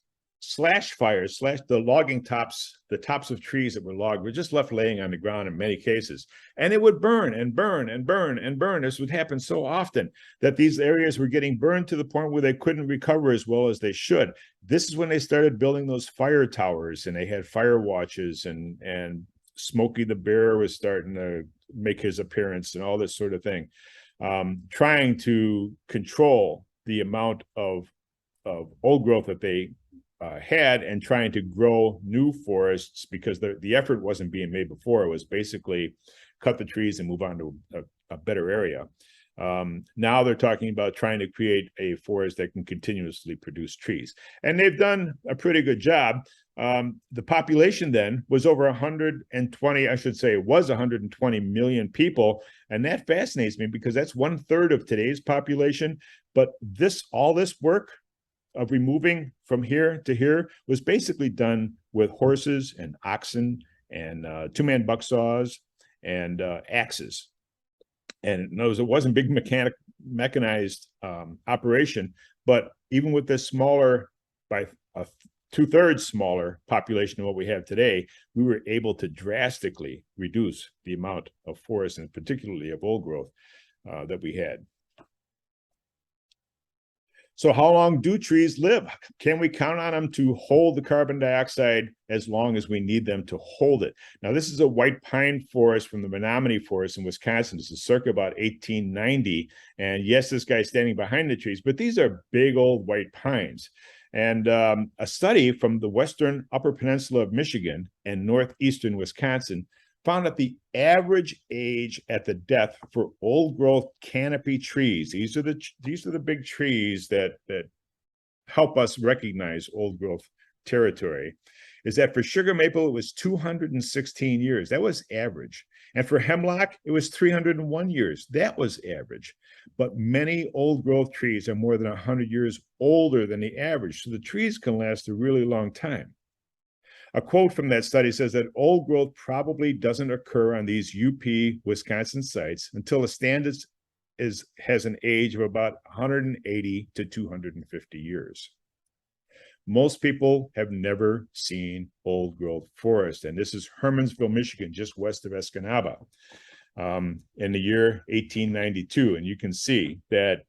the logging tops, the tops of trees that were logged were just left laying on the ground in many cases. And it would burn and burn and burn and burn. This would happen so often that these areas were getting burned to the point where they couldn't recover as well as they should. This is when they started building those fire towers, and they had fire watches, and Smokey the Bear was starting to make his appearance and all this sort of thing, trying to control the amount of old growth that they had, and trying to grow new forests, because the effort wasn't being made before. It was basically cut the trees and move on to a better area. Now they're talking about trying to create a forest that can continuously produce trees. And they've done a pretty good job. The population then was over 120, I should say, it was 120 million people. And that fascinates me because that's 1/3 of today's population. But all this work of removing from here to here was basically done with horses and oxen and two-man buck saws and axes. And notice it wasn't big mechanized operation, but even with this smaller, by a 2/3 smaller population than what we have today, we were able to drastically reduce the amount of forest, and particularly of old growth, that we had. So how long do trees live? Can we count on them to hold the carbon dioxide as long as we need them to hold it? Now, this is a white pine forest from the Menominee Forest in Wisconsin. This is circa about 1890. And yes, this guy's standing behind the trees, but these are big old white pines. And a study from the Western Upper Peninsula of Michigan and Northeastern Wisconsin found that the average age at the death for old growth canopy trees, these are the big trees that help us recognize old growth territory, is that for sugar maple it was 216 years. That was average. And for hemlock it was 301 years. That was average. But many old growth trees are more than 100 years older than the average, so the trees can last a really long time. A quote from that study says that old growth probably doesn't occur on these UP Wisconsin sites until the stand has an age of about 180 to 250 years. Most people have never seen old growth forest, and this is Hermansville, Michigan, just west of Escanaba, in the year 1892. And you can see that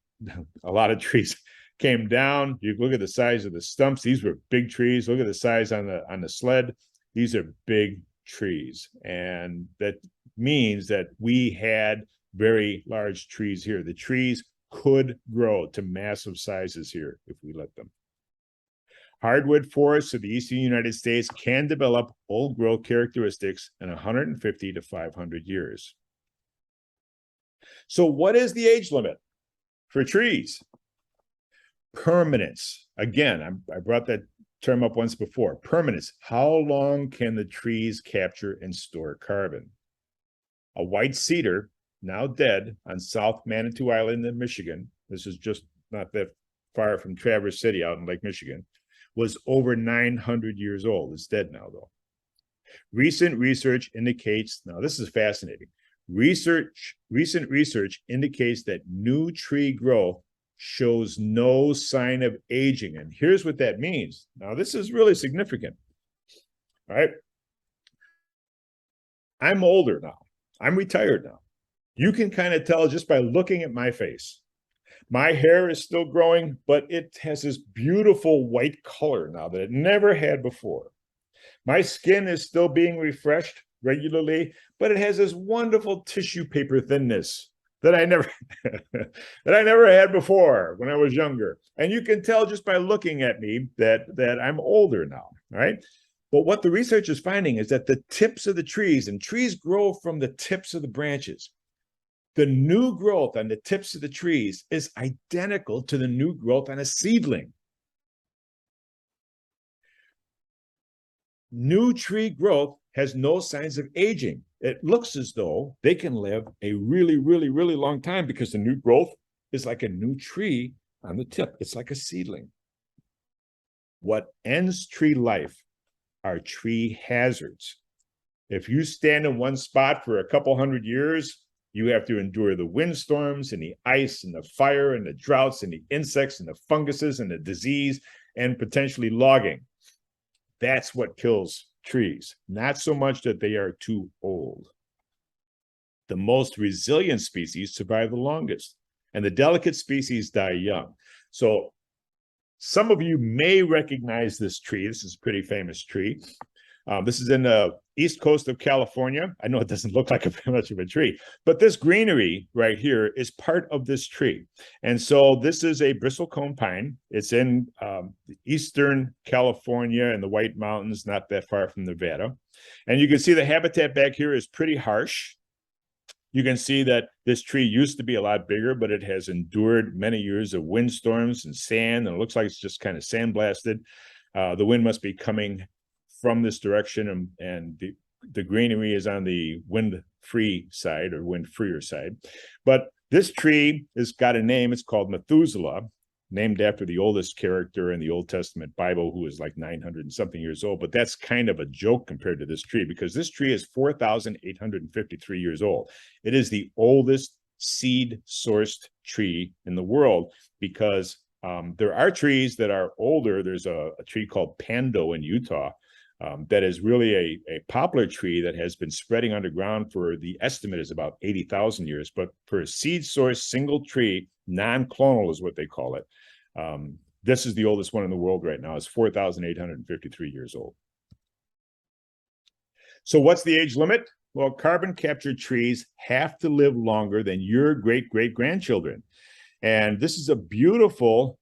a lot of trees came down. You look at the size of the stumps. These were big trees. Look at the size on the sled. These are big trees. And that means that we had very large trees here. The trees could grow to massive sizes here if we let them. Hardwood forests of the eastern United States can develop old growth characteristics in 150 to 500 years. So what is the age limit for trees? Permanence. Again, I brought that term up once before. Permanence. How long can the trees capture and store carbon? A white cedar now dead, on South Manitou Island in Michigan, this is just not that far from Traverse City out in Lake Michigan, was over 900 years old. It's dead now, though. Recent research indicates, now this is fascinating, recent research indicates that new tree growth shows no sign of aging. And here's what that means. Now, this is really significant. All right. I'm older now. I'm retired now. You can kind of tell just by looking at my face. My hair is still growing, but it has this beautiful white color now that it never had before. My skin is still being refreshed regularly, but it has this wonderful tissue paper thinness that I never had before when I was younger. And you can tell just by looking at me that I'm older now, right? But what the research is finding is that the tips of the trees, and trees grow from the tips of the branches, the new growth on the tips of the trees is identical to the new growth on a seedling. New tree growth has no signs of aging. It looks as though they can live a really, really, really long time because the new growth is like a new tree on the tip. It's like a seedling. What ends tree life are tree hazards. If you stand in one spot for a couple hundred years, you have to endure the windstorms and the ice and the fire and the droughts and the insects and the funguses and the disease and potentially logging. That's what kills trees, not so much that they are too old. The most resilient species survive the longest, and the delicate species die young. So some of you may recognize this tree. This is a pretty famous tree. This is in the east coast of California. I know it doesn't look like much of a tree, but this greenery right here is part of this tree. And so this is a bristlecone pine. It's in eastern California in the White Mountains, not that far from Nevada. And you can see the habitat back here is pretty harsh. You can see that this tree used to be a lot bigger, but it has endured many years of windstorms and sand, and it looks like it's just kind of sandblasted. The wind must be coming from this direction, and the greenery is on the wind-free side or wind-freer side. But this tree has got a name. It's called Methuselah, named after the oldest character in the Old Testament Bible, who is like 900 and something years old. But that's kind of a joke compared to this tree, because this tree is 4,853 years old. It is the oldest seed-sourced tree in the world, because there are trees that are older. There's a tree called Pando in Utah, that is really a poplar tree that has been spreading underground for, the estimate is about 80,000 years. But for a seed source single tree, non-clonal is what they call it. This is the oldest one in the world right now. It's 4,853 years old. So what's the age limit? Well, carbon captured trees have to live longer than your great-great-grandchildren. And this is a beautiful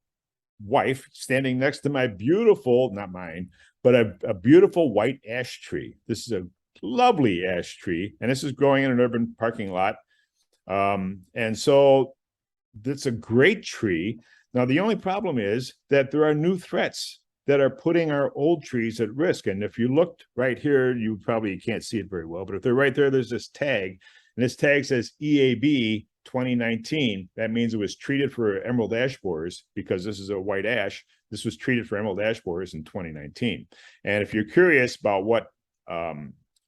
wife standing next to my beautiful, not mine, but a beautiful white ash tree. This is a lovely ash tree, and this is growing in an urban parking lot. And so it's a great tree. Now, the only problem is that there are new threats that are putting our old trees at risk. And if you looked right here, you probably can't see it very well, but if they're right there, there's this tag, and this tag says EAB 2019. That means it was treated for emerald ash borers, because this is a white ash. This was treated for emerald ash borers in 2019. And if you're curious about what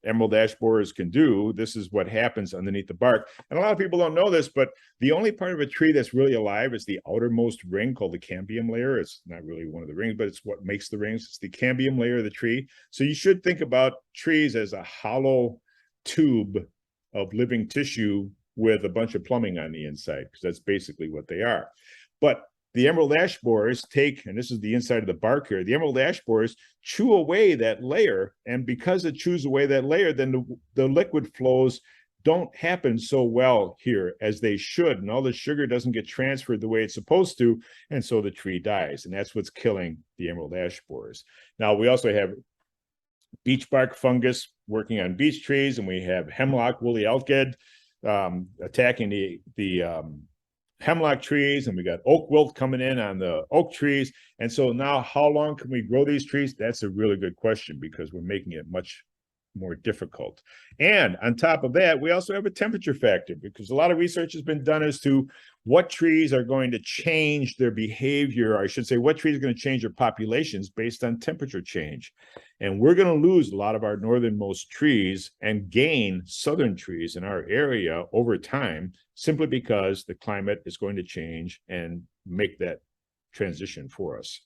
emerald ash borers can do, this is what happens underneath the bark. And a lot of people don't know this, but the only part of a tree that's really alive is the outermost ring called the cambium layer. It's not really one of the rings, but it's what makes the rings. It's the cambium layer of the tree. So you should think about trees as a hollow tube of living tissue with a bunch of plumbing on the inside, because that's basically what they are. But the emerald ash borers take, and this is the inside of the bark here, the emerald ash borers chew away that layer. And because it chews away that layer, then the liquid flows don't happen so well here as they should. And all the sugar doesn't get transferred the way it's supposed to. And so the tree dies. And that's what's killing the emerald ash borers. Now, we also have beech bark fungus working on beech trees, and we have hemlock woolly elkid attacking the hemlock trees, and we got oak wilt coming in on the oak trees. And so now, how long can we grow these trees? That's a really good question, because we're making it much more difficult. And on top of that, we also have a temperature factor, because a lot of research has been done as to what trees are going to change their behavior, or I should say, what trees are going to change their populations based on temperature change. And we're going to lose a lot of our northernmost trees and gain southern trees in our area over time, simply because the climate is going to change and make that transition for us.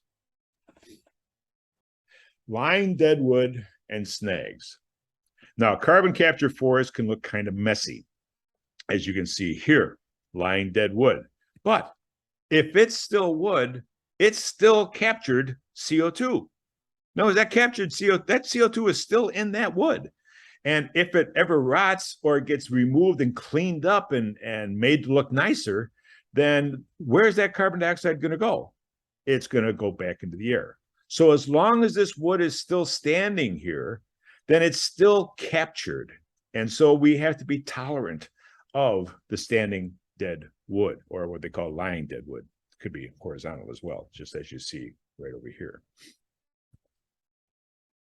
Lying deadwood and snags. Now, carbon capture forests can look kind of messy, as you can see here, lying dead wood. But if it's still wood, it's still captured CO2. No, that captured CO2, that CO2 is still in that wood. And if it ever rots or it gets removed and cleaned up and made to look nicer, then where's that carbon dioxide going to go? It's going to go back into the air. So as long as this wood is still standing here, then it's still captured. And so we have to be tolerant of the standing dead wood, or what they call lying dead wood. It could be horizontal as well, just as you see right over here.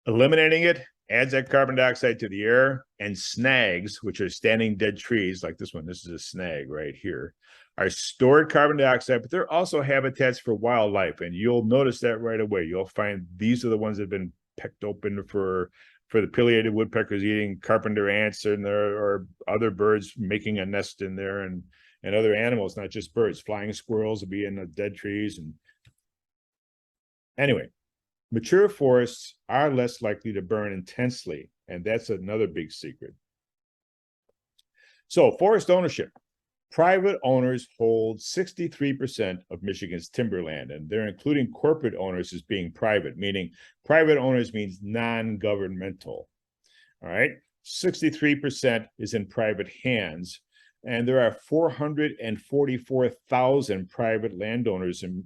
Eliminating it adds that carbon dioxide to the air, and snags, which are standing dead trees like this one, this is a snag right here, are stored carbon dioxide, but they're also habitats for wildlife. And you'll notice that right away. You'll find these are the ones that have been pecked open for the pileated woodpeckers eating carpenter ants in there, or other birds making a nest in there, and other animals, not just birds. Flying squirrels will be in the dead trees. And anyway, mature forests are less likely to burn intensely, and that's another big secret. So, forest ownership. Private owners hold 63% of Michigan's timberland, and they're including corporate owners as being private, meaning private owners means non-governmental. All right, 63% is in private hands, and there are 444,000 private landowners and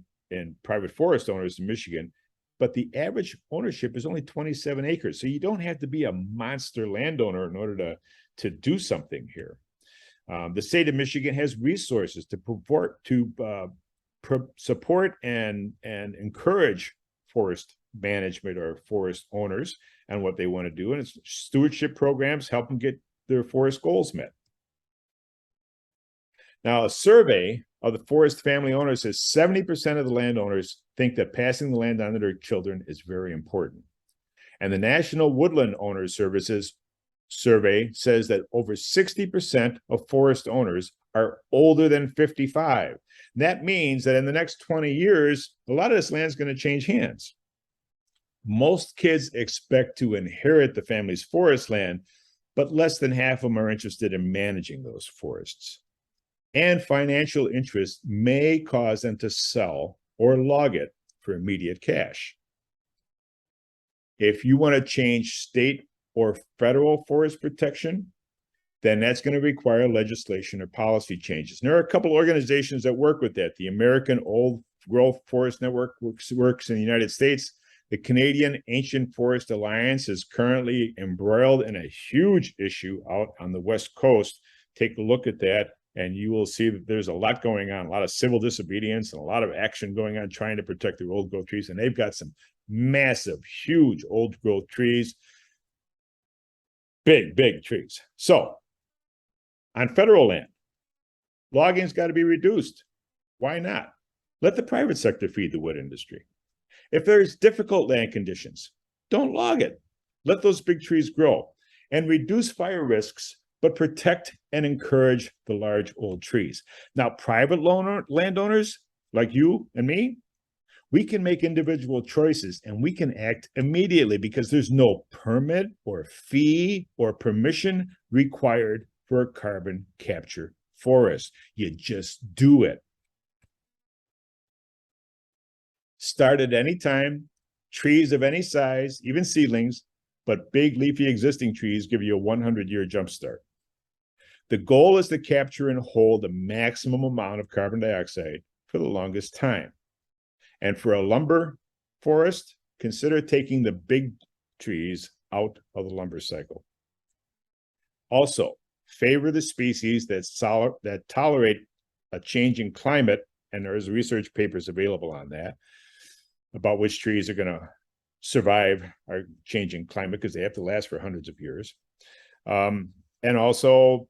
private forest owners in Michigan, but the average ownership is only 27 acres. So you don't have to be a monster landowner in order to do something here. The state of Michigan has resources to support and encourage forest management or forest owners and what they want to do. And it's stewardship programs help them get their forest goals met. Now, a survey of the forest family owners says 70% of the landowners think that passing the land on to their children is very important. And the National Woodland Owners Services survey says that over 60% of forest owners are older than 55. And that means that in the next 20 years, a lot of this land is going to change hands. Most kids expect to inherit the family's forest land, but less than half of them are interested in managing those forests. And financial interest may cause them to sell or log it for immediate cash. If you want to change state or federal forest protection, then that's going to require legislation or policy changes. And there are a couple organizations that work with that. The American Old Growth Forest Network works in the United States. The Canadian Ancient Forest Alliance is currently embroiled in a huge issue out on the West Coast. Take a look at that, and you will see that there's a lot going on, a lot of civil disobedience and a lot of action going on trying to protect their old growth trees. And they've got some massive, huge old growth trees. Big trees. So on federal land, logging's got to be reduced. Why not? Let the private sector feed the wood industry. If there's difficult land conditions, don't log it. Let those big trees grow and reduce fire risks, but protect and encourage the large old trees. Now, private landowners like you and me, we can make individual choices and we can act immediately because there's no permit or fee or permission required for a carbon capture forest. You just do it. Start at any time, trees of any size, even seedlings, but big leafy existing trees give you a 100-year jump start. The goal is to capture and hold the maximum amount of carbon dioxide for the longest time. And for a lumber forest, consider taking the big trees out of the lumber cycle. Also, favor the species that tolerate a changing climate, and there's research papers available on that, about which trees are going to survive our changing climate because they have to last for hundreds of years. And also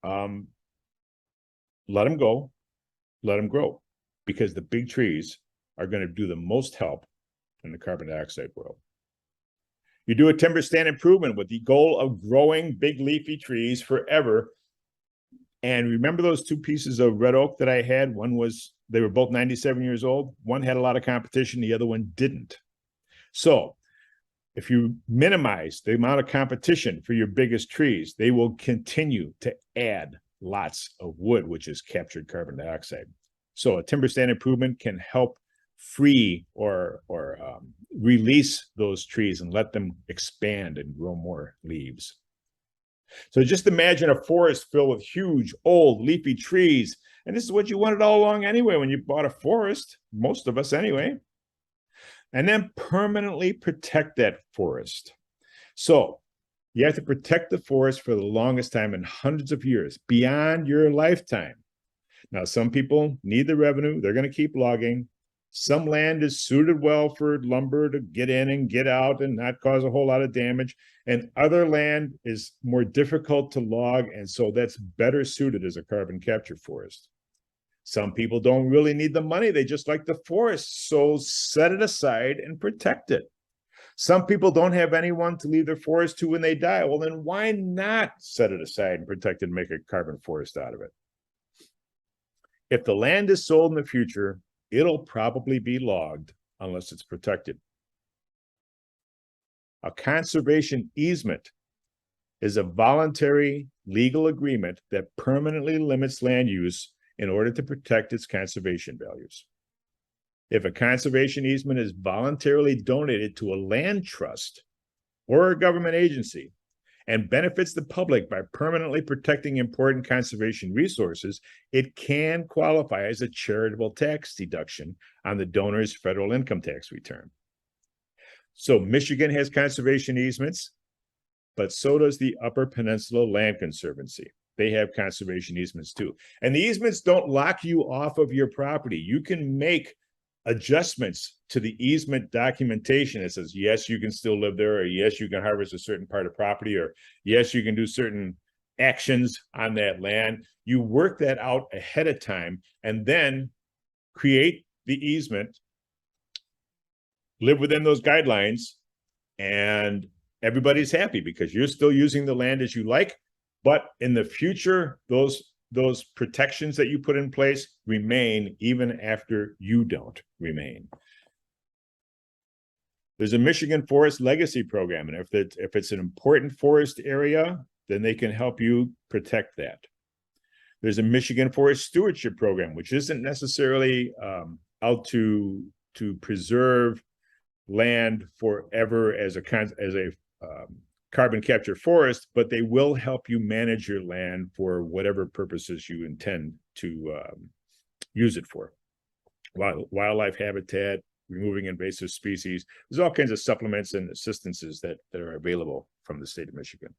let them go, let them grow, because the big trees are going to do the most help in the carbon dioxide world. You do a timber stand improvement with the goal of growing big leafy trees forever. And remember those two pieces of red oak that I had? One was, they were both 97 years old. One had a lot of competition, the other one didn't. So if you minimize the amount of competition for your biggest trees, they will continue to add lots of wood, which is captured carbon dioxide. So a timber stand improvement can help free or release those trees and let them expand and grow more leaves. So just imagine a forest filled with huge, old, leafy trees. And this is what you wanted all along anyway when you bought a forest, most of us anyway. And then permanently protect that forest. So you have to protect the forest for the longest time, in hundreds of years, beyond your lifetime. Now, some people need the revenue. They're going to keep logging. Some land is suited well for lumber to get in and get out and not cause a whole lot of damage. And other land is more difficult to log, and so that's better suited as a carbon capture forest. Some people don't really need the money. They just like the forest. So set it aside and protect it. Some people don't have anyone to leave their forest to when they die. Well, then why not set it aside and protect it and make a carbon forest out of it? If the land is sold in the future, it'll probably be logged unless it's protected. A conservation easement is a voluntary legal agreement that permanently limits land use in order to protect its conservation values. If a conservation easement is voluntarily donated to a land trust or a government agency and benefits the public by permanently protecting important conservation resources, it can qualify as a charitable tax deduction on the donor's federal income tax return. So Michigan has conservation easements, but so does the Upper Peninsula Land Conservancy. They have conservation easements too. And the easements don't lock you off of your property. You can make adjustments to the easement documentation that says, yes, you can still live there, or yes, you can harvest a certain part of property, or yes, you can do certain actions on that land. You work that out ahead of time and then create the easement, live within those guidelines, and everybody's happy because you're still using the land as you like. But in the future, those protections that you put in place remain even after you don't remain. There's a Michigan Forest Legacy Program, and if it's an important forest area, then they can help you protect that. There's a Michigan Forest Stewardship Program, which isn't necessarily out to preserve land forever as a carbon capture forest, but they will help you manage your land for whatever purposes you intend to use it for. Wildlife habitat, removing invasive species. There's all kinds of supplements and assistances that are available from the state of Michigan.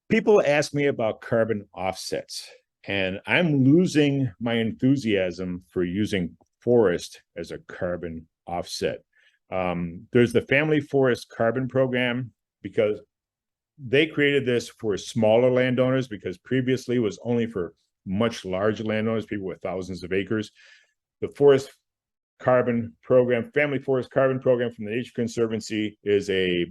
People ask me about carbon offsets, and I'm losing my enthusiasm for using forest as a carbon offset. There's the Family Forest Carbon Program, because they created this for smaller landowners, because previously it was only for much larger landowners, people with thousands of acres. The Forest Carbon Program, Family Forest Carbon Program from the Nature Conservancy, is a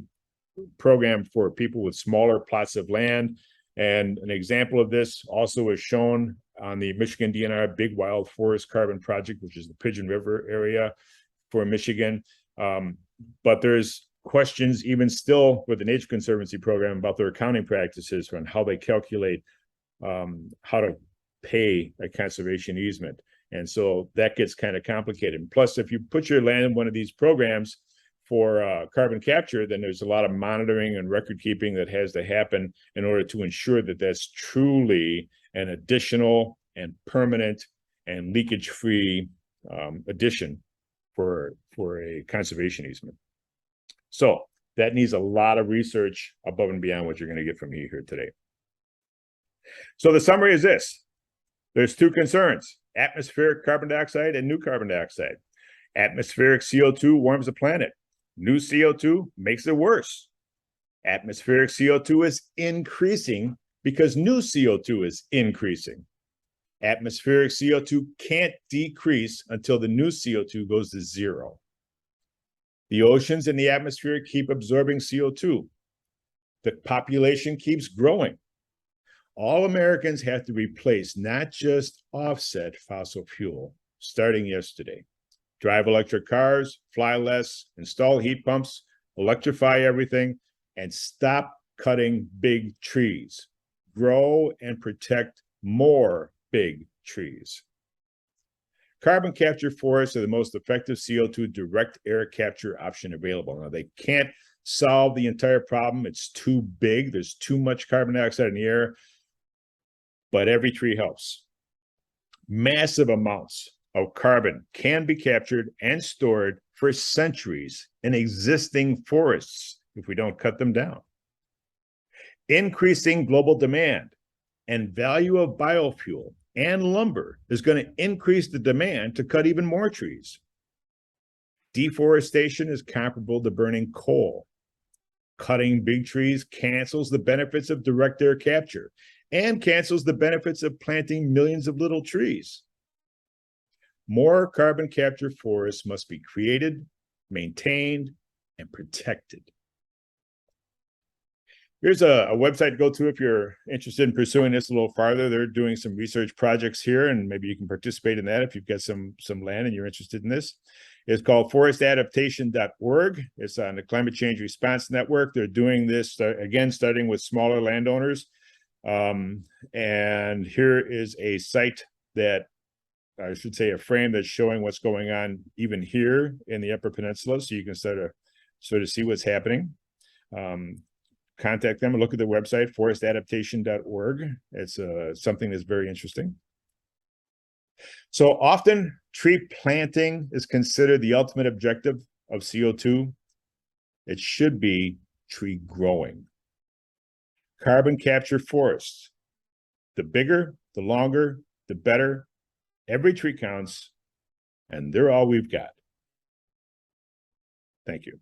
program for people with smaller plots of land. And an example of this also is shown on the Michigan DNR Big Wild Forest Carbon Project, which is the Pigeon River area for Michigan. But there's questions even still with the Nature Conservancy program about their accounting practices on how they calculate how to pay a conservation easement. And so that gets kind of complicated. And plus, if you put your land in one of these programs for carbon capture, then there's a lot of monitoring and record keeping that has to happen in order to ensure that that's truly an additional and permanent and leakage-free addition for a conservation easement. So that needs a lot of research above and beyond what you're going to get from me here today. So the summary is this. There's two concerns: atmospheric carbon dioxide and new carbon dioxide. Atmospheric CO2 warms the planet. New CO2 makes it worse. Atmospheric CO2 is increasing because new CO2 is increasing. Atmospheric CO2 can't decrease until the new CO2 goes to zero. The oceans and the atmosphere keep absorbing CO2. The population keeps growing. All Americans have to replace, not just offset, fossil fuel, starting yesterday. Drive electric cars, fly less, install heat pumps, electrify everything, and stop cutting big trees. Grow and protect more big trees. Carbon capture forests are the most effective CO2 direct air capture option available. Now, they can't solve the entire problem. It's too big. There's too much carbon dioxide in the air, but every tree helps. Massive amounts of carbon can be captured and stored for centuries in existing forests if we don't cut them down. Increasing global demand and value of biofuel and lumber is going to increase the demand to cut even more trees. Deforestation is comparable to burning coal. Cutting big trees cancels the benefits of direct air capture and cancels the benefits of planting millions of little trees. More carbon capture forests must be created, maintained, and protected. Here's a website to go to if you're interested in pursuing this a little farther. They're doing some research projects here, and maybe you can participate in that if you've got some land and you're interested in this. It's called forestatadaptation.org. It's on the Climate Change Response Network. They're doing this, again, starting with smaller landowners. And here is a site that, I should say, a frame that's showing what's going on even here in the Upper Peninsula, so you can sort of see what's happening. Contact them or look at their website, forestatadaptation.org. It's something that's very interesting. So often, tree planting is considered the ultimate objective of CO2. It should be tree growing. Carbon capture forests. The bigger, the longer, the better. Every tree counts, and they're all we've got. Thank you.